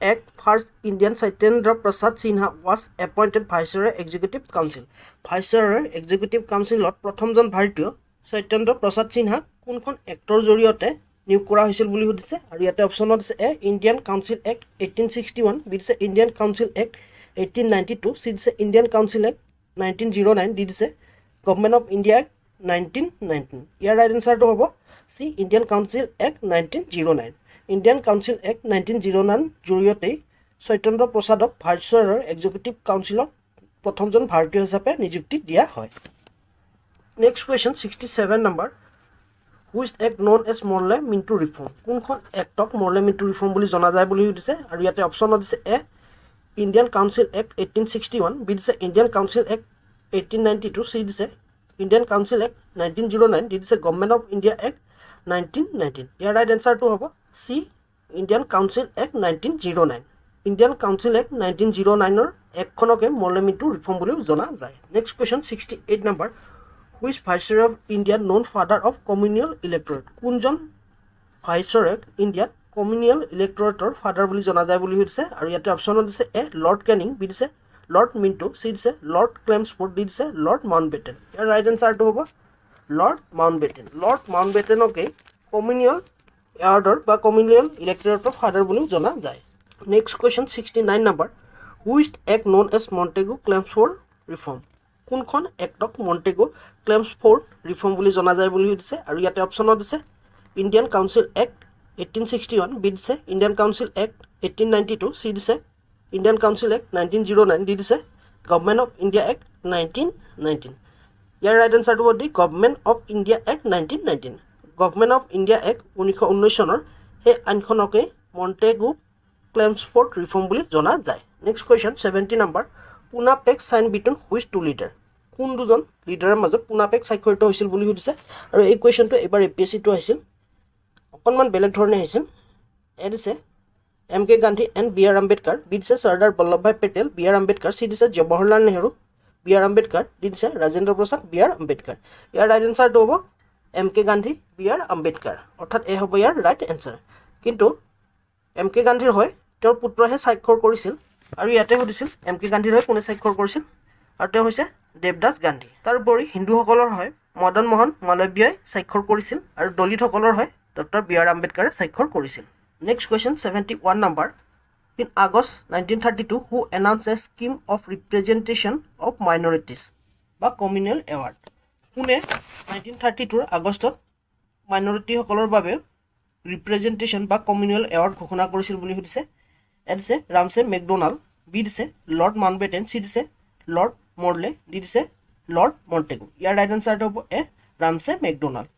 act first Indian Satyendra Prasad Sinha was appointed viceroy executive council. ভাইচৰয়ৰ এক্সিকিউটিভ কাউন্সিলত প্ৰথমজন ভাৰতীয় সত্যেন্দ্ৰ প্ৰসাদ সিনহাক কোনখন এক্টৰ জৰিয়তে নিয়োগ কৰা হৈছিল বুলি সুধিছে। আৰু ইয়াতে অপশ্যনত আছে A Indian council act 1861, B দিছে ইণ্ডিয়ান কাউন্সিল এক্ট 1892, চি দিছে ইণ্ডিয়ান কাউন্সিল এক্ট 1909, ডি দিছে গভৰ্ণমেণ্ট অফ ইণ্ডিয়া এক্ট 1919। ইয়াৰ ৰাইট এনচাৰটো হ'ব C Indian council act 1909। Indian council act 1909 জৰিয়তেই সত্যেন্দ্ৰ প্ৰসাদক ভাইচৰয়ৰ এক্সিকিউটিভ কাউন্সিলত প্ৰথমজন ভাৰতীয় হিচাপে নিযুক্তি দিয়া হয়। Next question 67 number, which act known as Morley Minto reform. কোনখন এক্টক মৰ্লে মিণ্টো ৰিফৰ্ম বুলি জনা যায় বুলি সুধিছে। আৰু ইয়াতে অপশ্যনত দিছে A Indian council act 1861, B দিছে ইণ্ডিয়ান কাউন্সিল এক্ট 1892, চি দিছে ইণ্ডিয়ান কাউন্সিল এক্ট 1909, ডি দিছে গভৰ্ণমেণ্ট অফ ইণ্ডিয়া এক্ট 1919। ইয়াৰ ৰাইট এনচাৰটো হ'ব C Indian council act 1909। Indian council act 1909ৰ এক্টখনকে মৰ্লে মিণ্টো ৰিফৰ্ম বুলিও জনা যায়। Next question 68 number, which viceroy of India known father of communal electorate. কোনজন ভাইচৰয়ক ইণ্ডিয়াত কমিউনিয়েল ইলেক্টৰেটৰ ফাদাৰ বুলি জনা যায় বুলি সুধিছে। আৰু ইয়াতে অপশ্যনত দিছে এ লৰ্ড কেনিং, বি দিছে লৰ্ড মিণ্টো, চি দিছে লৰ্ড ক্লেমছফোৰ্ড, ডি দিছে লৰ্ড মাউণ্টবেটেন। ইয়াৰ ৰাইট এনচাৰটো হ'ব লৰ্ড মাউণ্টবেটেন। লৰ্ড মাউণ্টবেটেনকে কমিউনিয়েল এৱাৰ্ডৰ বা কমিউনিয়েল ইলেক্টৰেটৰ ফাদাৰ বুলিও জনা যায়। Next question 69 number, which act known as Montagu Chelmsford reform. কোনখন এক্টক মণ্টেগু ক্লেমছফোৰ্ড ৰিফৰ্ম বুলি জনা যায় বুলি সুধিছে। আৰু ইয়াতে অপশ্যনত দিছে ইণ্ডিয়ান কাউন্সিল এক্ট 1861, বি দিছে ইণ্ডিয়ান কাউন্সিল এক্ট 1892, চি দিছে ইণ্ডিয়ান কাউন্সিল এক্ট 1909, ডি দিছে গভৰ্ণমেণ্ট অফ ইণ্ডিয়া এক্ট 1919। ইয়াৰ ৰাইট এনচাৰটো হ'ব D government of India act 1919। Government of India act 1919 চনৰ সেই আইনখনকে মণ্টেগু ক্লেমছফোৰ্ড ৰিফৰ্ম বুলি জনা যায়। Next question 70 number Poona pact sign between which two leader? কোন দুজন লিডাৰৰ মাজত পুনা পেক্ট স্বাক্ষৰিত হৈছিল বুলি সুধিছে। আৰু এই কুৱেশ্যনটো এবাৰ APSCটো আহিছিল, অকণমান বেলেগ ধৰণে আহিছিল। এ দিছে MK Gandhi and BR Ambedkar, B দিছে চৰ্দাৰ বল্লভভাই পেটেল, BR আম্বেদকাৰ, চি দিছে জৱাহৰলাল নেহৰু, BR আম্বেদকাৰ, ডি দিছে ৰাজেন্দ্ৰ প্ৰসাদ, BR আম্বেদকাৰ। ইয়াৰ ৰাইট এনচাৰটো হ'ব MK গান্ধী, BR আম্বেদকাৰ, অৰ্থাৎ এ হ'ব ইয়াৰ ৰাইট এনচাৰ। কিন্তু MK গান্ধীৰ হয় তেওঁৰ পুত্ৰহে স্বাক্ষৰ কৰিছিল, আৰু ইয়াতে সুধিছিল MK গান্ধীৰ হয় কোনে স্বাক্ষৰ কৰিছিল, আৰু তেওঁ হৈছে দেৱদাস গান্ধী। তাৰোপৰি হিন্দুসকলৰ হয় মদন মোহন মালব্যই স্বাক্ষৰ কৰিছিল, আৰু দলিতসকলৰ হয় ডক্টৰ BR আম্বেদকাৰে স্বাক্ষৰ কৰিছিল। Next question 71 number in August 1932 who announce a scheme of representation of minorities বা কমিউনেল এৱাৰ্ড? কোনে 1932 আগষ্টত মাইনৰিটিসকলৰ বাবে ৰিপ্ৰেজেণ্টেশ্যন বা কমিউনেল এৱাৰ্ড ঘোষণা কৰিছিল বুলি সুধিছে। এ দিছে ৰামছে মেকডোনাল্ড, বি দিছে লৰ্ড মাউণ্টবেটেন, চি দিছে লৰ্ড মৰলে, ডি দিছে লৰ্ড মণ্টেগু। ইয়াৰ ৰাইট এনচাৰটো হ'ব এ ৰামছে মেকডোনাল্ড।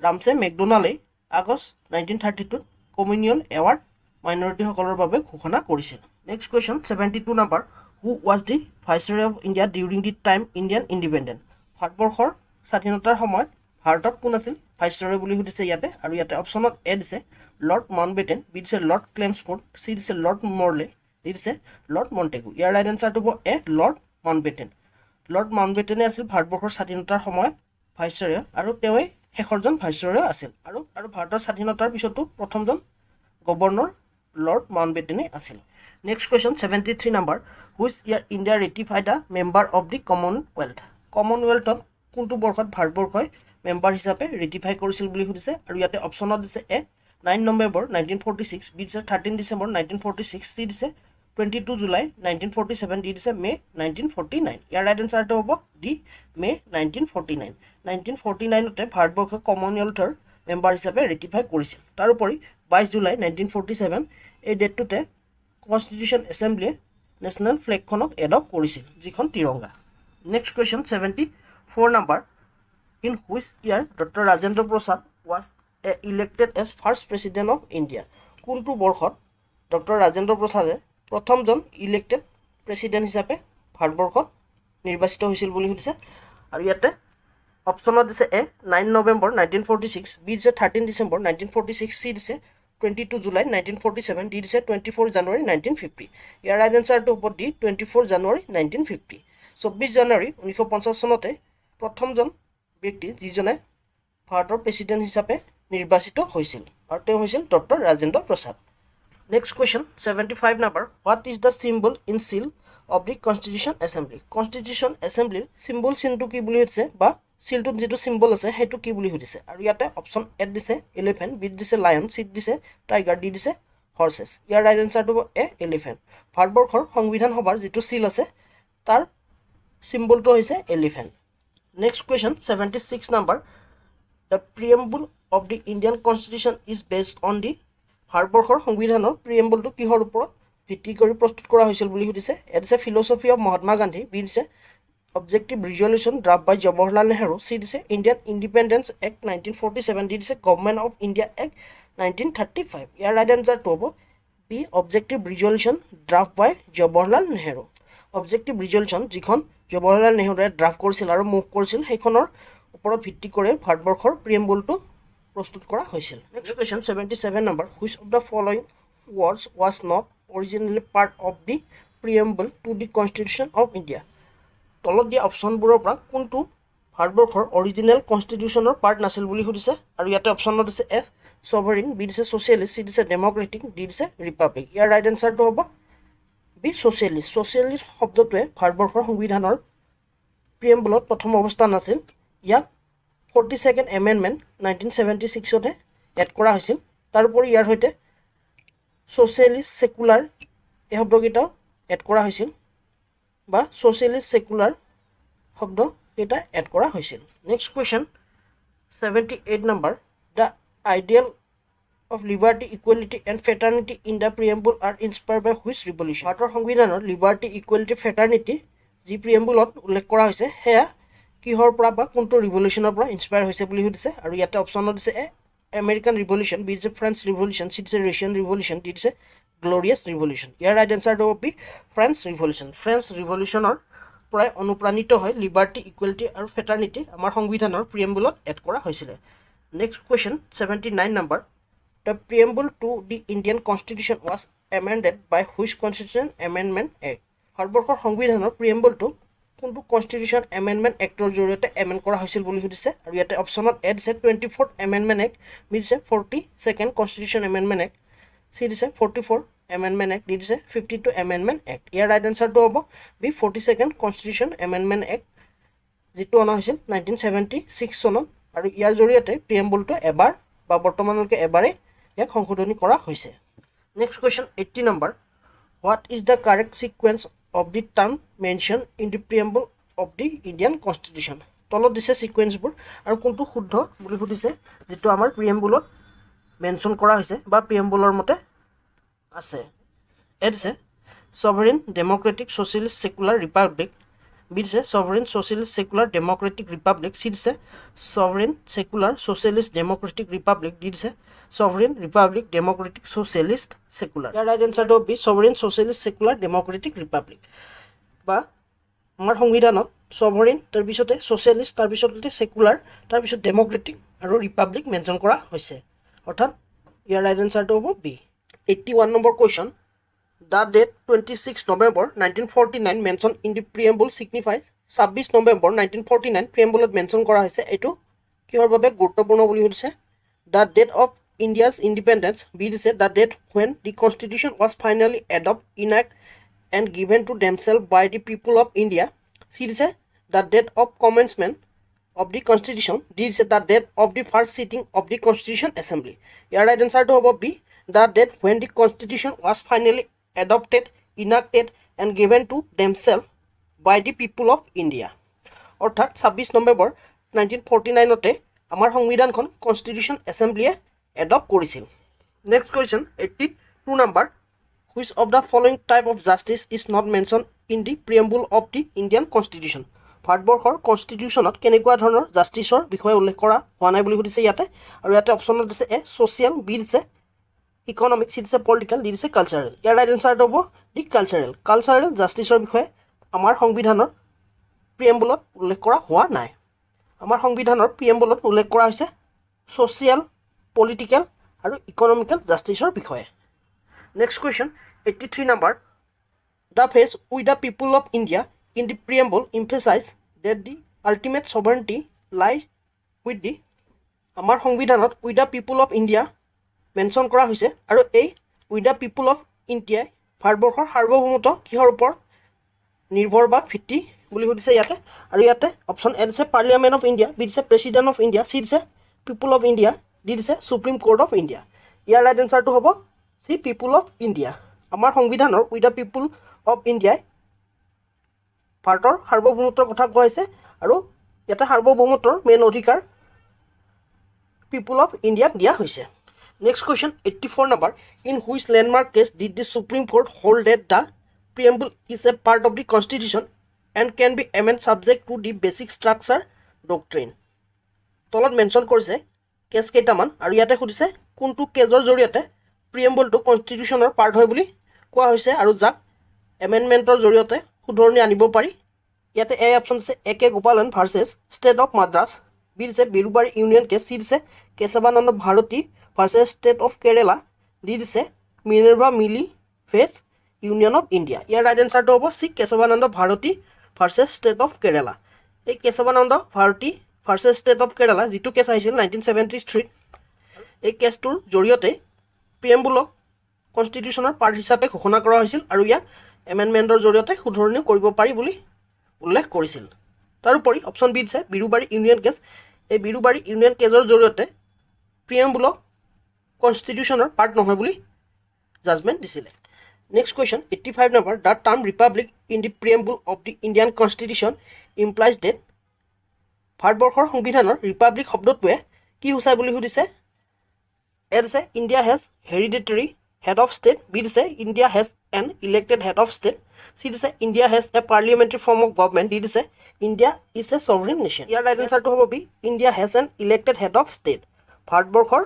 ৰামছে মেকডোনাল্ডে আগষ্ট 1932 কমিউনেল এৱাৰ্ড মাইনৰিটিসকলৰ বাবে ঘোষণা কৰিছিল। Next question 72 number who was the viceroy of India during the time Indian independent? ভাৰতবৰ্ষৰ স্বাধীনতাৰ সময়ত ভাৰতত কোন আছিল ভাইচৰয় বুলি সুধিছে ইয়াতে, আৰু ইয়াতে অপশ্যনত এ দিছে লৰ্ড মাউণ্টবেটেন, বি দিছে লৰ্ড ক্লেমছফোৰ্ড, চি দিছে লৰ্ড মৰলে, ডি দিছে লৰ্ড মণ্টেগু। ইয়াৰ ৰাইট এনচাৰটো হ'ব এ লৰ্ড মাউণ্টবেটেন। লৰ্ড মাউণ্টবেটেনে আছিল ভাৰতবৰ্ষৰ স্বাধীনতাৰ সময়ত ভাইচৰয়, আৰু তেওঁই শেষৰজন ভাইচৰয় আছিল, আৰু ভাৰতৰ স্বাধীনতাৰ পিছতো প্ৰথমজন গভৰ্ণৰ লৰ্ড মাউণ্টবেটেনে আছিল। Next question 73 number which year India ratified a member of the commonwealth? কমনৱেল্থত কোনটো বৰ্ষত ভাৰতবৰ্ষই মেম্বাৰ হিচাপে ৰেটিফাই কৰিছিল বুলি সুধিছে, আৰু ইয়াতে অপশ্যনত দিছে এ 9 নৱেম্বৰ 1946, বি দিছে 13 ডিচেম্বৰ 1946, চি দিছে 22 জুলাই 1947, ডি দিছে মে 1949। ইয়াৰ ৰাইট এনচাৰটো হ'ব ডি মে 1949। 1949তে ভাৰতবৰ্ষই কমনৱেল্থৰ মেম্বাৰ হিচাপে ৰেটিফাই কৰিছিল। তাৰোপৰি 22 জুলাই 1947 এই ডেটটোতে কনষ্টিটিউশ্যন এছেম্বলিয়ে নেশ্যনেল ফ্লেগখনক এডপ্ট কৰিছিল, যিখন Tiranga. Next question 74 number in which ইয়াৰ doctor Rajendra Prasad was elected as first president of India? কোনটো বৰ্ষত ডক্টৰ ৰাজেন্দ্ৰ প্ৰসাদে প্ৰথমজন ইলেক্টেড প্ৰেছিডেণ্ট হিচাপে ভাৰতবৰ্ষত নিৰ্বাচিত হৈছিল বুলি সুধিছে, আৰু ইয়াতে অপশ্যনত দিছে এ 9 নৱেম্বৰ 1946, বি দিছে 13 ডিচেম্বৰ 1946, চি দিছে 22 জুলাই 1947, ডি দিছে 24 জানুৱাৰী 1950। ইয়াৰ ৰাইট এনচাৰটো হ'ব ডি 24 জানুৱাৰী 1950। 24 জানুৱাৰী 1950 চনতে প্ৰথমজন ব্যক্তি যিজনে ভাৰতৰ প্ৰেছিডেণ্ট হিচাপে নিৰ্বাচিত হৈছিল, আৰু তেওঁ হৈছিল doctor Rajendra Prasad. Next question 75 number what is the symbol in seal of the constitution assembly? Constitution এছেম্বলিৰ চিম্বল চিনটো কি বুলি সুধিছে, বা চিলটোত যিটো চিম্বল আছে সেইটো কি বুলি সুধিছে, আৰু ইয়াতে অপশ্যন এ দিছে এলিফেণ্ট, বি দিছে লায়ন, চি দিছে টাইগাৰ, ডি দিছে হৰ্চেছ। ইয়াৰ ৰাইট এনচাৰটো হ'ব এ এলিফেণ্ট। ভাৰতবৰ্ষৰ সংবিধান সভাৰ যিটো চিল আছে তাৰ চিম্বলটো হৈছে elephant. Next question 76 number the preamble of the Indian constitution is based on the? ভাৰতবৰ্ষৰ সংবিধানৰ প্ৰিএম্বলটো কিহৰ ওপৰত ভিত্তি কৰি প্ৰস্তুত কৰা হৈছিল বুলি সুধিছে। এ দিছে philosophy of Mahatma Gandhi, B দিছে objective resolution draft by Jawaharlal Nehru, C দিছে ইণ্ডিয়ান ইণ্ডিপেণ্ডেন্স এক্ট 1947, ডি দিছে গভৰ্ণমেণ্ট অফ ইণ্ডিয়া এক্ট 1935। ইয়াৰ ৰাইট এনচাৰটো হ'ব B objective resolution draft by Jawaharlal Nehru. Objective resolution যিখন জৱাহৰলাল নেহৰুৱে ড্ৰাফ্ট কৰিছিল আৰু মুভ কৰিছিল, সেইখনৰ ওপৰত ভিত্তি কৰি ভাৰতবৰ্ষৰ প্ৰিএম্বলটো প্ৰস্তুত কৰা হৈছিল। Next question 77 number which of the following words was not originally part of the preamble to the constitution of India? তলত দিয়া অপশ্যনবোৰৰ পৰা কোনটো ভাৰতবৰ্ষৰ অৰিজিনেল কনষ্টিটিউশ্যনৰ পাৰ্ট নাছিল বুলি সুধিছে, আৰু ইয়াতে অপশ্যনত দিছে এ ছভাৰিন, বি দিছে ছ'চিয়েলিষ্ট, চি দিছে ডেম'ক্ৰেটিক, ডি দিছে ৰিপাব্লিক। ইয়াৰ ৰাইট এনচাৰটো হ'ব বি ছ'চিয়েলিষ্ট। ছ'চিয়েলিষ্ট শব্দটোৱে ভাৰতবৰ্ষৰ সংবিধানৰ প্ৰিএম্বলত প্ৰথম অৱস্থান আছিল। ইয়াক 42nd এমেণ্ডমেণ্ট 1976তে এড কৰা হৈছিল। তাৰোপৰি ইয়াৰ সৈতে ছ'চিয়েলিষ্ট ছেকুলাৰ এই শব্দকেইটাও এড কৰা হৈছিল, বা ছ'চিয়েলিষ্ট ছেকুলাৰ শব্দকেইটা এড কৰা হৈছিল। Next question 78 number the ideal of liberty equality and fraternity in the preamble are inspired by which revolution? ভাৰতৰ সংবিধানৰ লিবাৰ্টি ইকুৱেলিটি ফেটাৰ্নিটি যি প্ৰিএম্বলত উল্লেখ কৰা হৈছে সেয়া কিহৰ পৰা বা কোনটো ৰিভলিউশ্যনৰ পৰা ইনস্পায়াৰ হৈছে বুলি সুধিছে, আৰু ইয়াতে অপশ্যনত দিছে এ American Revolution, B is a French Revolution, C is a Russian Revolution, D is a Glorious Revolution. Here right answer to be French Revolution. French Revolution or প্ৰায় অনুপ্ৰাণিত হয় লিবাৰ্টি ইকুৱেলিটি আৰু ফেটাৰ্নিটি আমাৰ সংবিধানৰ প্ৰিএম্বুলত এড কৰা হৈছিলে। Next question 79 number the preamble to the Indian constitution was amended by which constitution amendment act. ভাৰতবৰ্ষৰ সংবিধানৰ প্ৰিএম্বুলটো কোনটো কনষ্টিটিউশ্যন এমেণ্ডমেণ্ট এক্টৰ জৰিয়তে এমেণ্ড কৰা হৈছিল বুলি সুধিছে আৰু ইয়াতে অপশ্যনত এ দিছে 24th এমেণ্ডমেণ্ট এক্ট, বি দিছে 42nd constitution amendment act, C দিছে 44 Amendment Act, D is a 52 Amendment Act. Here right answer to be 42nd Constitution Amendment Act. যিটো অনা হৈছিল 1976 চনত আৰু ইয়াৰ জৰিয়তে প্ৰিএম্বুলটো এবাৰ বা বৰ্তমানলৈকে এবাৰে ইয়াক সংশোধনী কৰা হৈছে। Next question 80 number what is the correct sequence of the term mention in the preamble of the Indian constitution. তলত দিছে সিকুৱেন্সবোৰ আৰু কোনটো শুদ্ধ বুলি সুধিছে যিটো আমাৰ প্ৰিএম্বুলত মেনশ্যন কৰা হৈছে বা প্ৰিএম্বুলৰ মতে আছে। এ দিছে sovereign democratic socialist secular republic, B দিছে sovereign socialist secular democratic republic, C দিছে sovereign secular socialist democratic republic, D দিছে sovereign republic democratic socialist secular. ইয়াৰ ৰাইট এনসাৰটো B sovereign socialist secular democratic republic. বা আমাৰ সংবিধানত সভাৰেইন তাৰপিছতে সোশ্যালিষ্ট তাৰপিছতে সেকুলাৰ তাৰপিছত ডেমক্ৰেটিক আৰু ৰিপাব্লিক মেনশ্যন কৰা হৈছে, অৰ্থাৎ ইয়াৰ ৰাইট এনসাৰটো হ'ব B. 81 number question. The date 26 November 1949 mentioned in the preamble signifies 26 November 1949 preamble mention কৰা হৈছে। এইটো কিহৰ বাবে গুৰুত্বপূৰ্ণ বুলি সুধিছে। The date of India's independence, B দিছে the date when the constitution was finally adopted, enacted and given to themselves by the people of India, C দিছে the date of commencement of the constitution, D দিছে the date of the first sitting of the constitution assembly. Year right answer to হ'ব B the date when the constitution was finally adopted, enacted and given to themselves by the people of India. অৰ্থাৎ 26 নৱেম্বৰ 1949 আমাৰ সংবিধানখন constitution এছেম্বলিয়ে adopt কৰিছিল। Next question 82 number which of the following type of justice is not mentioned in the preamble of the Indian constitution? ভাৰতবৰ্ষৰ কনষ্টিটিউশ্যনত কেনেকুৱা ধৰণৰ জাষ্টিছৰ বিষয়ে উল্লেখ কৰা হোৱা নাই বুলি সুধিছে ইয়াতে, আৰু ইয়াতে অপশ্যনত দিছে এ ছ'চিয়েল, বি দিছে ইকনমিক, চি দিছে পলিটিকেল, ডি দিছে কালচাৰেল। ইয়াৰ ৰাইট এনচাৰটো হ'ব দি কালচাৰেল। কালচাৰেল জাষ্টিছৰ বিষয়ে আমাৰ সংবিধানৰ প্ৰিএম্বুলত উল্লেখ কৰা হোৱা নাই। আমাৰ সংবিধানৰ প্ৰিএম্বুলত উল্লেখ কৰা হৈছে ছ'চিয়েল, পলিটিকেল আৰু ইকনমিকেল জাষ্টিছৰ বিষয়ে। Next question 83 number the phrase with the people of India in the preamble emphasize that the ultimate sovereignty lie with the. আমাৰ সংবিধানত with the people of India mention কৰা হৈছে আৰু এই উইথ দ্য পিপুল অফ ইণ্ডিয়াই ভাৰতবৰ্ষৰ সাৰ্বভৌমত্ব কিহৰ ওপৰত নিৰ্ভৰ বা ভিত্তি বুলি সুধিছে ইয়াতে, আৰু ইয়াতে অপশ্যন এ দিছে পাৰ্লিয়ামেণ্ট অফ ইণ্ডিয়া, বি দিছে প্ৰেচিডেণ্ট অফ ইণ্ডিয়া, চি দিছে পিপুল অফ ইণ্ডিয়া, ডি দিছে সুপ্ৰিম কোৰ্ট অফ ইণ্ডিয়া। ইয়াৰ ৰাইট এনচাৰটো হ'ব চি পিপুল অফ ইণ্ডিয়া। আমাৰ সংবিধানৰ উইথ দ্য পিপুল অফ ইণ্ডিয়াই ভাৰতৰ সাৰ্বভৌমত্বৰ কথা কোৱা হৈছে আৰু ইয়াতে সাৰ্বভৌমত্বৰ মেইন অধিকাৰ পিপুল অফ ইণ্ডিয়াক দিয়া হৈছে। Next question 84 number in which landmark case did the Supreme Court hold that the preamble is a part of the constitution and can be amended subject to the basic structure doctrine? তলত mention কৰিছে cash কেইটামান আৰু ইয়াতে সুধিছে কোনটো কেছৰ জৰিয়তে প্ৰিএম্বলটো কনষ্টিটিউশ্যনৰ part হয় বুলি কোৱা হৈছে আৰু যাক এমেণ্ডমেণ্টৰ জৰিয়তে শুধৰণি আনিব পাৰি। ইয়াতে এ অপশ্যন দিছে A K Gopalan versus state of Madras, B দিছে বিৰুবাৰী ইউনিয়ন কেছ, চি দিছে Kesavananda Bharati versus state of Kerala, D দিছে Minerva Mills versus union of India. ইয়াৰ ৰাইট এনচাৰটো হ'ব C Kesavananda Bharati versus state of Kerala. এই Kesavananda Bharati versus state of Kerala যিটো কেছ আহিছিল 1973, এই কেছটোৰ জৰিয়তে প্ৰিএম্বুলক কনষ্টিটিউশ্যনৰ পাৰ্ট হিচাপে ঘোষণা কৰা হৈছিল আৰু ইয়াক এমেণ্ডমেণ্টৰ জৰিয়তে শুধৰণিও কৰিব পাৰি বুলি উল্লেখ কৰিছিল। তাৰোপৰি অপশ্যন বি দিছে বিৰুবাৰী ইউনিয়ন কেছ। এই বিৰুবাৰী ইউনিয়ন কেছৰ জৰিয়তে প্ৰিএম্বুলক কনষ্টিটিউশ্যনৰ পাৰ্ট নহয় বুলি জাজমেণ্ট দিছিলে। Next question 85 number the term republic in the preamble of the Indian constitution implies that. ভাৰতবৰ্ষৰ সংবিধানৰ ৰিপাব্লিক শব্দটোৱে কি সূচায় বুলি সুধিছে। এ দিছে India has hereditary head of state, B দিছে India has an elected head of state, C দিছে India has a parliamentary form of government, D দিছে India is a sovereign nation. ইয়াৰ ৰাইট এনচাৰটো হ'ব B India has an elected head of state. ভাৰতবৰ্ষৰ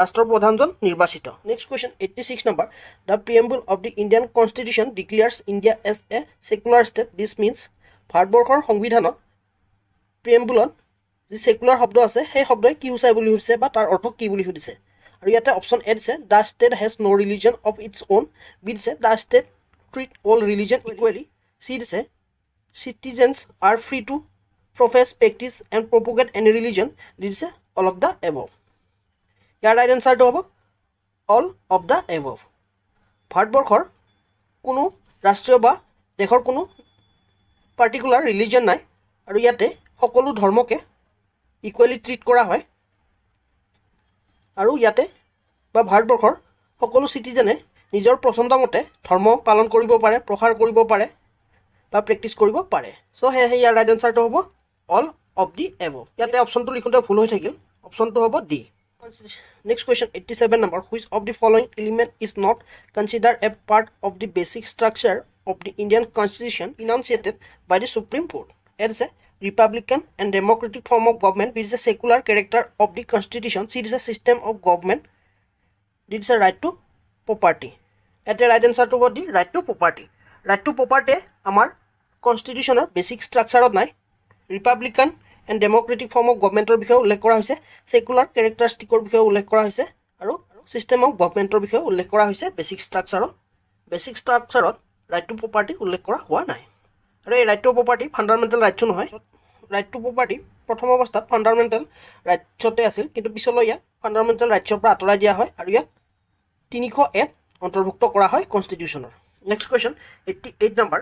ৰাষ্ট্ৰৰ প্ৰধানজন নিৰ্বাচিত next question 86 number the preamble of the Indian constitution declares India as a secular state this means ভাৰতবৰ্ষৰ সংবিধানত প্ৰিএম্বুলত যি সেকুলাৰ শব্দ আছে সেই শব্দই কি সূচায় বুলি সুধিছে বা তাৰ অৰ্থ কি বুলি সুধিছে আৰু ইয়াতে অপশ্যন এ দিছে the state has no' religion of its own B দিছে the state treat all religion equally C দিছে citizens are free to profess practice and propagate any religion D দিছে অল অফ দ্য এবভ ইয়াৰ right এনচাৰটো হ'ব all of the above ভাৰতবৰ্ষৰ কোনো ৰাষ্ট্ৰীয় বা দেশৰ কোনো পাৰ্টিকুলাৰ ৰিলিজন নাই আৰু ইয়াতে সকলো ধৰ্মকে ইকুৱেলি ট্ৰিট কৰা হয় আৰু ইয়াতে বা ভাৰতবৰ্ষৰ সকলো চিটিজেনে নিজৰ পচন্দ মতে ধৰ্ম পালন কৰিব পাৰে প্ৰসাৰ কৰিব পাৰে বা প্ৰেক্টিছ কৰিব পাৰে চ' সেয়েহে ইয়াৰ ৰাইট এনচাৰটো হ'ব অল অফ দি এবভ ইয়াতে অপশ্যনটো লিখোঁতে ভুল হৈ থাকিল অপশ্যনটো হ'ব D next question 87 number which of the following element is not consider a part of the basic structure of the Indian constitution enunciated by the supreme court it is a Republican and democratic form of government, which is a secular character of the constitution. C is a system of government. This is a right to property. At the right answer to what the right to property. Right to property, our constitution basic structure of nai Republican and democratic form of government বিষয়ে উল্লেখ কৰা হৈছে secular characteristic বিষয়ে উল্লেখ কৰা হৈছে আৰু system of government বিষয়ে উল্লেখ কৰা হৈছে basic structure right to property উল্লেখ কৰা হোৱা নাই আৰু এই ৰাইট টু প্ৰপাৰ্টি ফাণ্ডামেণ্টেল ৰাইটছো নহয় ৰাইট টু প্ৰপাৰ্টি প্ৰথম অৱস্থাত ফাণ্ডামেণ্টেল ৰাইটছতে আছিল কিন্তু পিছলৈ ইয়াক ফাণ্ডামেণ্টেল ৰাইটছৰ পৰা আঁতৰাই দিয়া হয় আৰু ইয়াক 301 অন্তৰ্ভুক্ত কৰা হয় কনষ্টিটিউশ্যনৰ next question 88 number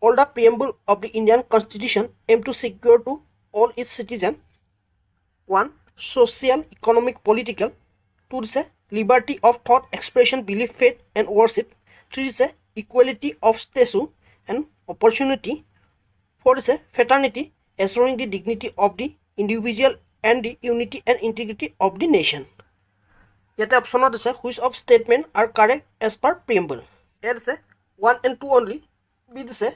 all the preamble of the Indian constitution aim to secure to all its citizen 1 social economic political 2 is a liberty of thought expression belief faith and worship 3 is a equality of status and opportunity 4 is a fraternity assuring the dignity of the individual and the unity and integrity of the nation yet option is a which of statement are correct as per preamble a is a 1 and 2 only b is a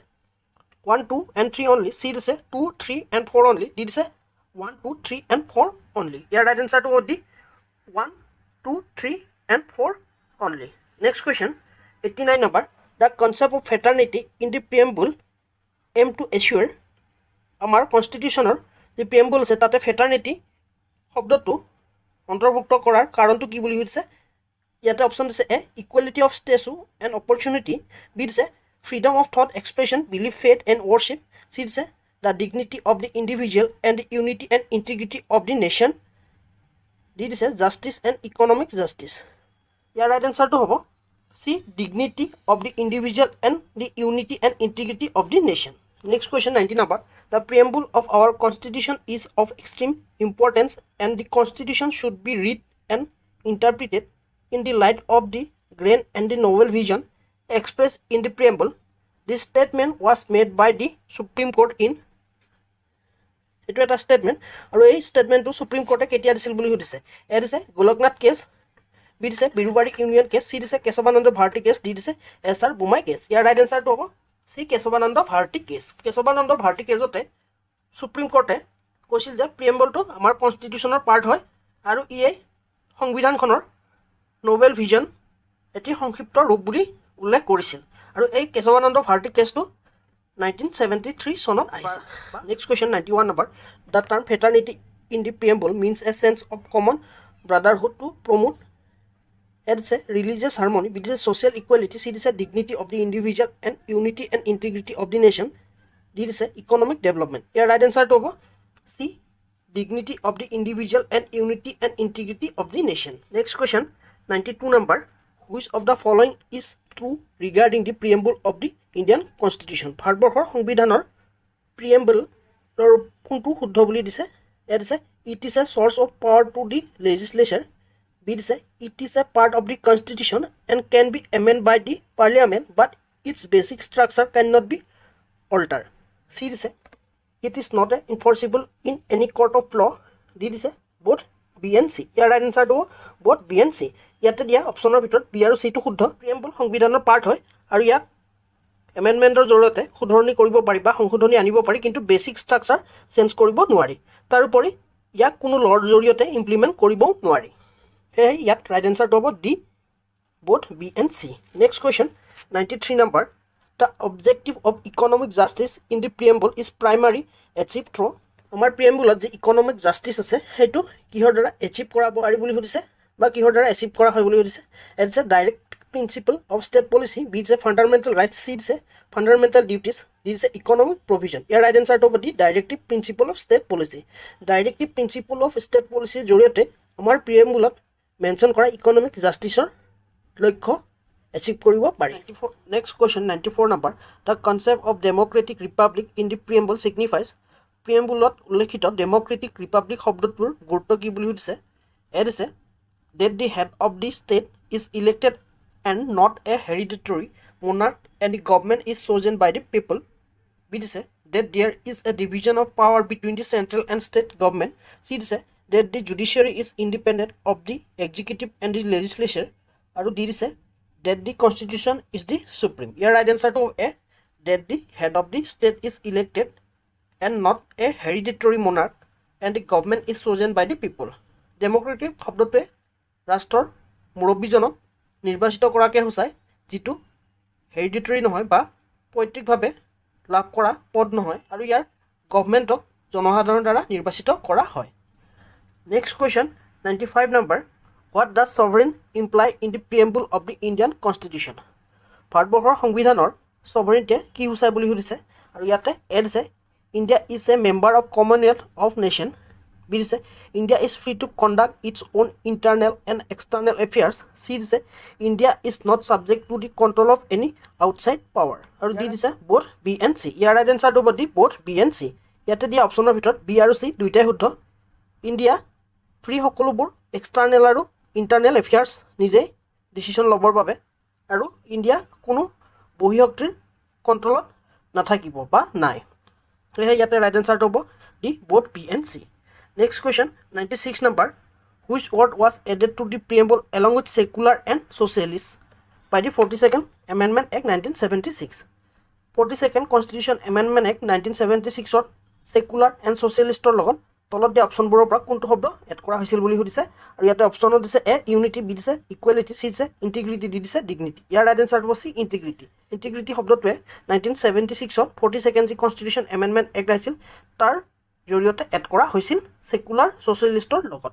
1 2 and 3 only c is a 2 3 and 4 only d is a 1 2 3 and 4 only your right answer to what the 1 2 3 and 4 only next question 89 number the concept of fraternity in the preamble aim to assure our constitutional the preamble আছে তাতে fraternity শব্দটো অন্তৰ্ভুক্ত কৰাৰ কাৰণটো কি বুলি হৈছে ইয়াতে অপচন আছে A equality of status and opportunity B দিছে freedom of thought expression belief faith and worship c দিছে the dignity of the individual and the unity and integrity of the nation d দিছে justice and economic justice year right answer টো হ'ব C. Dignity of the individual and the unity and integrity of the nation. Next question 19 number. The preamble of our constitution is of extreme importance and the constitution should be read and interpreted in the light of the grand and the novel vision expressed in the preamble. This statement was made by the Supreme Court in it was a statement আৰু এই statement to Supreme Court কেতিয়া দিছিল বুলি সুধিছে A দিছে Golaknath cash B দিছে Berubari union case C দিছে Kesavananda Bharati case D দিছে এছ আৰ বুমাই কেছ ইয়াৰ ৰাইট এনচাৰটো হ'ব চি কেশৱানন্দ ভাৰতী কেছ কেশৱানন্দ ভাৰতী কেছতে সুপ্ৰিম কোৰ্টে কৈছিল যে প্ৰিএম্বলটো আমাৰ কনষ্টিটিউশ্যনৰ পাৰ্ট হয় আৰু এই সংবিধানখনৰ নোবেল ভিজন এটি সংক্ষিপ্ত ৰূপ বুলি উল্লেখ কৰিছিল আৰু এই কেশৱানন্দ ভাৰতী কেছটো 1973 চনত আহিছে next question 91 number the term fraternity in the preamble means a sense of common brotherhood to promote It is a religious harmony, it is a social equality, it is a dignity of the individual and unity and integrity of the nation. It is a economic development. Your right answer to C. Dignity of the individual and unity and integrity of the nation. Next question, 92 number. Which of the following is true regarding the preamble of the Indian Constitution? ভাৰতবৰ্ষৰ সংবিধানৰ preamble কোনটো শুদ্ধ বুলি দিছে it is a source of power to the legislature. B is it is a part of the constitution and can be amended by the parliament but its basic structure cannot be altered. C is it is not enforceable in any court of law. D is both B and C. Your right answer to both B and C. ইয়াতে দিয়া অপচনৰ ভিতৰত B আৰু C টো শুদ্ধ প্ৰিএম্বল সংবিধানৰ part হয় আৰু ইয়াত এমেণ্ডমেণ্টৰ জৰিয়তে শুধৰণি কৰিব পাৰি বা সংশোধনী আনিব পাৰি কিন্তু বেচিক ষ্ট্ৰাকচাৰ চেঞ্জ কৰিব নোৱাৰি তাৰোপৰি ইয়াক কোনো ল'ৰ জৰিয়তে ইমপ্লিমেণ্ট কৰিব নোৱাৰি সেয়েহে ইয়াত ৰাইট এনচাৰটো হ'ব D both B and C. Next question 93 number. The objective of economic justice in the preamble is primary achieved through আমাৰ প্ৰিএম্বুলত যে ইকনমিক জাষ্টিছ আছে সেইটো কিহৰ দ্বাৰা এচিভ কৰা পাৰি বুলি সুধিছে বা কিহৰ দ্বাৰা এচিভ কৰা হয় বুলি সুধিছে it's a direct principle of state policy B it's a fundamental rights C it's a fundamental duties D it's a economic provision ইয়াৰ ৰাইট এনচাৰটো হ'ব the directive principle of state policy directive principle of state পলিচিৰ জৰিয়তে আমাৰ প্ৰিএম্বুলত mention কৰা economic জাষ্টিছৰ লক্ষ্য achieve কৰিব পাৰি next question 94 number the concept of democratic republic in the preamble signifies প্ৰিএম্বুলত উল্লেখিত ডেম'ক্ৰেটিক ৰিপাব্লিক শব্দটোৰ গুৰুত্ব কি বুলি সুধিছে এড আছে that the head of the state is elected and not a hereditary monarch and the government is chosen by the people B দিছে that there is a division of power between the central and state government C দিছে that the judiciary is independent of the executive and the legislature আৰু D দিছে that the constitution is the supreme year right answer to a that the head of the state is elected and not a hereditary monarch and the government is chosen by the people democratic শব্দটোৱে ৰাষ্ট্ৰৰ মুৰব্বীজনক নিৰ্বাচিত কৰাকে সূচায় যিটো হেৰিডিটৰী নহয় বা পৈতৃকভাৱে লাভ কৰা পদ নহয় আৰু ইয়াৰ গভৰ্ণমেণ্টক জনসাধাৰণৰ দ্বাৰা নিৰ্বাচিত কৰা হয় next question 95 number what does sovereign imply in the preamble of the Indian constitution ভাৰতবৰ্ষৰ সংবিধানৰ ছভাৰেইনটিয়ে কি সূচায় বুলি সুধিছে আৰু ইয়াতে এড আছে India is a member of commonwealth of nation B দিছে India is free to conduct its own internal and external affairs C দিছে India is not subject to the control of any outside power আৰু D দিছে both B and C ইয়াৰ right এনচাৰটো হ'ব D both B and C ইয়াতে দিয়া অপশ্যনৰ ভিতৰত বি আৰু চি দুয়োটাই শুদ্ধ ইণ্ডিয়া ফ্ৰী সকলোবোৰ এক্সটাৰ্নেল আৰু ইণ্টাৰনেল এফেয়াৰ্ছ নিজেই ডিচিশ্যন ল'বৰ বাবে আৰু ইণ্ডিয়া কোনো বহিঃশক্তিৰ কণ্ট্ৰলত নাথাকিব বা নাই সেয়েহে ইয়াতে ৰাইট এনচাৰটো হ'ব D both B and C next question 96 number which word was added to the preamble along with secular and socialist by the 42nd amendment act 1976 42nd constitution amendment act 1976ত secular and ছ'চিয়েলিষ্টৰ লগত তলত দিয়া অপশ্যনবোৰৰ পৰা কোনটো শব্দ add কৰা হৈছিল বুলি সুধিছে আৰু ইয়াতে অপশ্যনত দিছে এ ইউনিটি বি দিছে ইকুৱেলিটি চি দিছে ইণ্টিগ্ৰিটি দি দিছে ডিগনিটি ইয়াৰ ৰাইট এনচাৰটো হ'ব চি ইণ্টিগ্ৰিটি শব্দটোৱে 1976ত 42nd যি কনষ্টিটিউশ্যন এমেণ্ডমেণ্ট এক্ট আহিছিল তাৰ জৰিয়তে এড কৰা হৈছিল ছেকুলাৰ ছ'চিয়েলিষ্টৰ লগত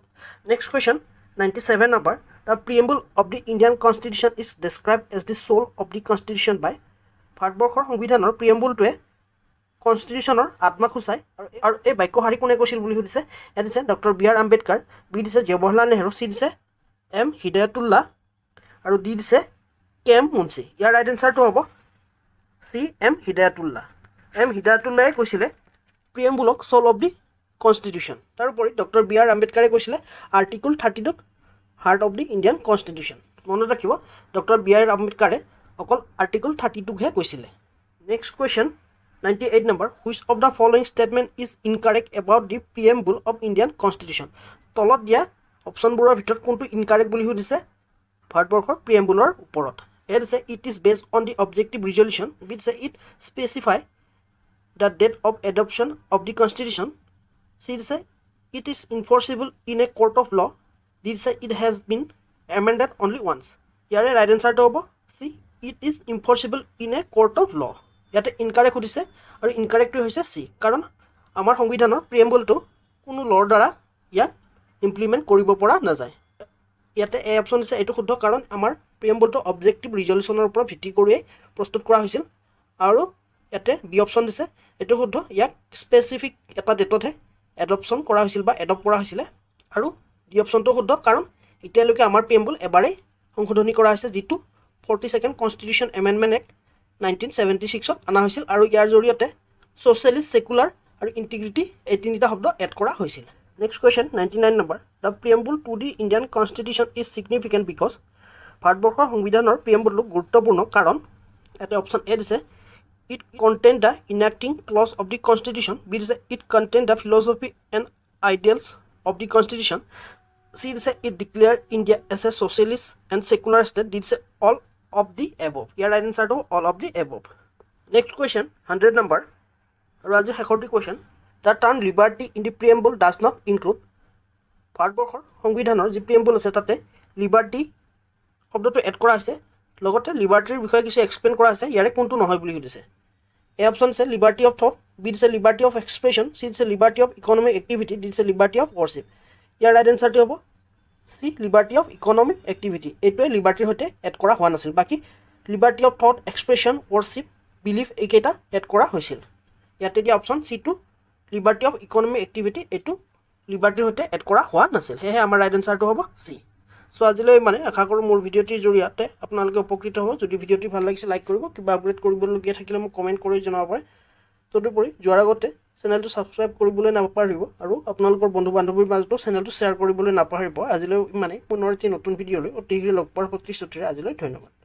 next question 97 number the preamble of the Indian constitution is describe as the soul of the constitution by ভাৰতবৰ্ষৰ সংবিধানৰ প্ৰিএম্বলটোৱে কনষ্টিটিউশ্যনৰ আত্মাক সূচায় আৰু এই বাক্যশাৰী কোনে কৈছিল বুলি সুধিছে এ দিছে doctor B R Ambedkar B দিছে জৱাহৰলাল নেহৰু চি দিছে এম হিদায়তুল্লাহ আৰু ডি দিছে কে এম মুন্সি ইয়াৰ ৰাইট এনচাৰটো হ'ব চি এম হিদায়তুল্লাহে কৈছিলে প্ৰিএম্বুলক চল অফ দি কনষ্টিটিউশ্যন তাৰোপৰি ডক্টৰ বি আৰ আম্বেদকাৰে কৈছিলে আৰ্টিকল 32ক heart of the Indian constitution মনত ৰাখিব ডক্টৰ বি আৰ আম্বেদকাৰে অকল আৰ্টিকল 32কহে কৈছিলে next question 98 number which of the following statement is incorrect about the preamble of Indian constitution তলত দিয়া অপশ্যনবোৰৰ ভিতৰত কোনটো ইনকাৰেক্ট বুলি সুধিছে ভাৰতবৰ্ষৰ প্ৰিএম্বলৰ ওপৰত এড আছে it is based on the objective resolution বিট আছে it specify the date of adoption of the constitution c say it is enforceable in a court of law d say it has been amended only once yare right answer to hobo c it is enforceable in a court of law yate incorrect hodise aru incorrect to hoise c karon amar সংবিধানৰ প্ৰিএম্বলটো কোনো লৰ দ্বাৰা ইয়াত implement কৰিব পৰা নাযায় ইয়াতে এই অপশ্যন আছে এইটো শুদ্ধ কাৰণ আমাৰ প্ৰিএম্বলটো অবজেক্টিভ ৰিজলিউশ্যনৰ ওপৰত ভিত্তি কৰি প্ৰস্তুত কৰা হৈছিল আৰু ইয়াতে বি অপশ্যন দিছে এইটো শুদ্ধ ইয়াক স্পেচিফিক এটা ডেটতহে এডপশ্যন কৰা হৈছিল বা এডপ্ট কৰা হৈছিলে আৰু ডি অপশ্যনটো শুদ্ধ কাৰণ এতিয়ালৈকে আমাৰ প্ৰিএম্বল এবাৰেই সংশোধনী কৰা হৈছে যিটো 42nd কনষ্টিটিউশ্যন এমেণ্ডমেণ্ট এক্ট 1976ত অনা হৈছিল আৰু ইয়াৰ জৰিয়তে ছ'চিয়েলিষ্ট ছেকুলাৰ আৰু ইণ্টিগ্ৰিটি এই তিনিটা শব্দ এড কৰা হৈছিল next question 99 number the preamble to the Indian constitution is significant because ভাৰতবৰ্ষৰ সংবিধানৰ প্ৰিএম্বলটো গুৰুত্বপূৰ্ণ কাৰণ এটা অপশ্যন এ দিছে it contain the enacting clause of the constitution b is it contain the philosophy and ideals of the constitution c is it declare india as a socialist and secular state d is all of the above here right answer to all of the above next question 100 number raja hekhoti question the term liberty in the preamble does not include ভাৰতবৰ্ষৰ সংবিধানৰ যি প্ৰিএম্বল আছে তাতে liberty শব্দটো add কৰা হৈছে লগতে লিবাৰ্টিৰ বিষয়ে কিছু এক্সপ্লেইন কৰা হৈছে ইয়াৰে কোনটো নহয় বুলি সুধিছে এ অপশ্যন আছে লিবাৰ্টি অফ থট বি দিছে লিবাৰ্টি অফ এক্সপ্ৰেছন চি দিছে liberty of economic activity D দিছে লিবাৰ্টি অফ ৱৰ্শ্বিপ ইয়াৰ ৰাইট এনচাৰটো হ'ব C liberty of economic activity এইটোৱে লিবাৰ্টিৰ সৈতে এড কৰা হোৱা নাছিল বাকী liberty of thought expression worship belief এইকেইটা এড কৰা হৈছিল ইয়াতে দিয়া অপশ্যন চিটো লিবাৰ্টি অফ ইকনমিক এক্টিভিটি এইটো লিবাৰ্টিৰ সৈতে এড কৰা হোৱা নাছিল সেয়েহে আমাৰ ৰাইট এনচাৰটো হ'ব চি চ' আজিলৈ আশা কৰোঁ মোৰ ভিডিঅ'টিৰ জৰিয়তে আপোনালোকে উপকৃত হ'ব যদি ভিডিঅ'টি ভাল লাগিছে লাইক কৰিব কিবা আপগ্ৰেড কৰিবলগীয়া থাকিলে মোক কমেণ্ট কৰি জনাব পাৰে তদুপৰি যোৱাৰ আগতে চেনেলটো ছাবস্ক্ৰাইব কৰিবলৈ নাপাহৰিব আৰু আপোনালোকৰ বন্ধু বান্ধৱীৰ মাজতো চেনেলটো শ্বেয়াৰ কৰিবলৈ নাপাহৰিব আজিলৈ পুনৰ এটি নতুন ভিডিঅ'লৈ অতি শীঘ্ৰে লগ পোৱাৰ প্ৰতিশ্ৰুতিৰে আজিলৈ ধন্যবাদ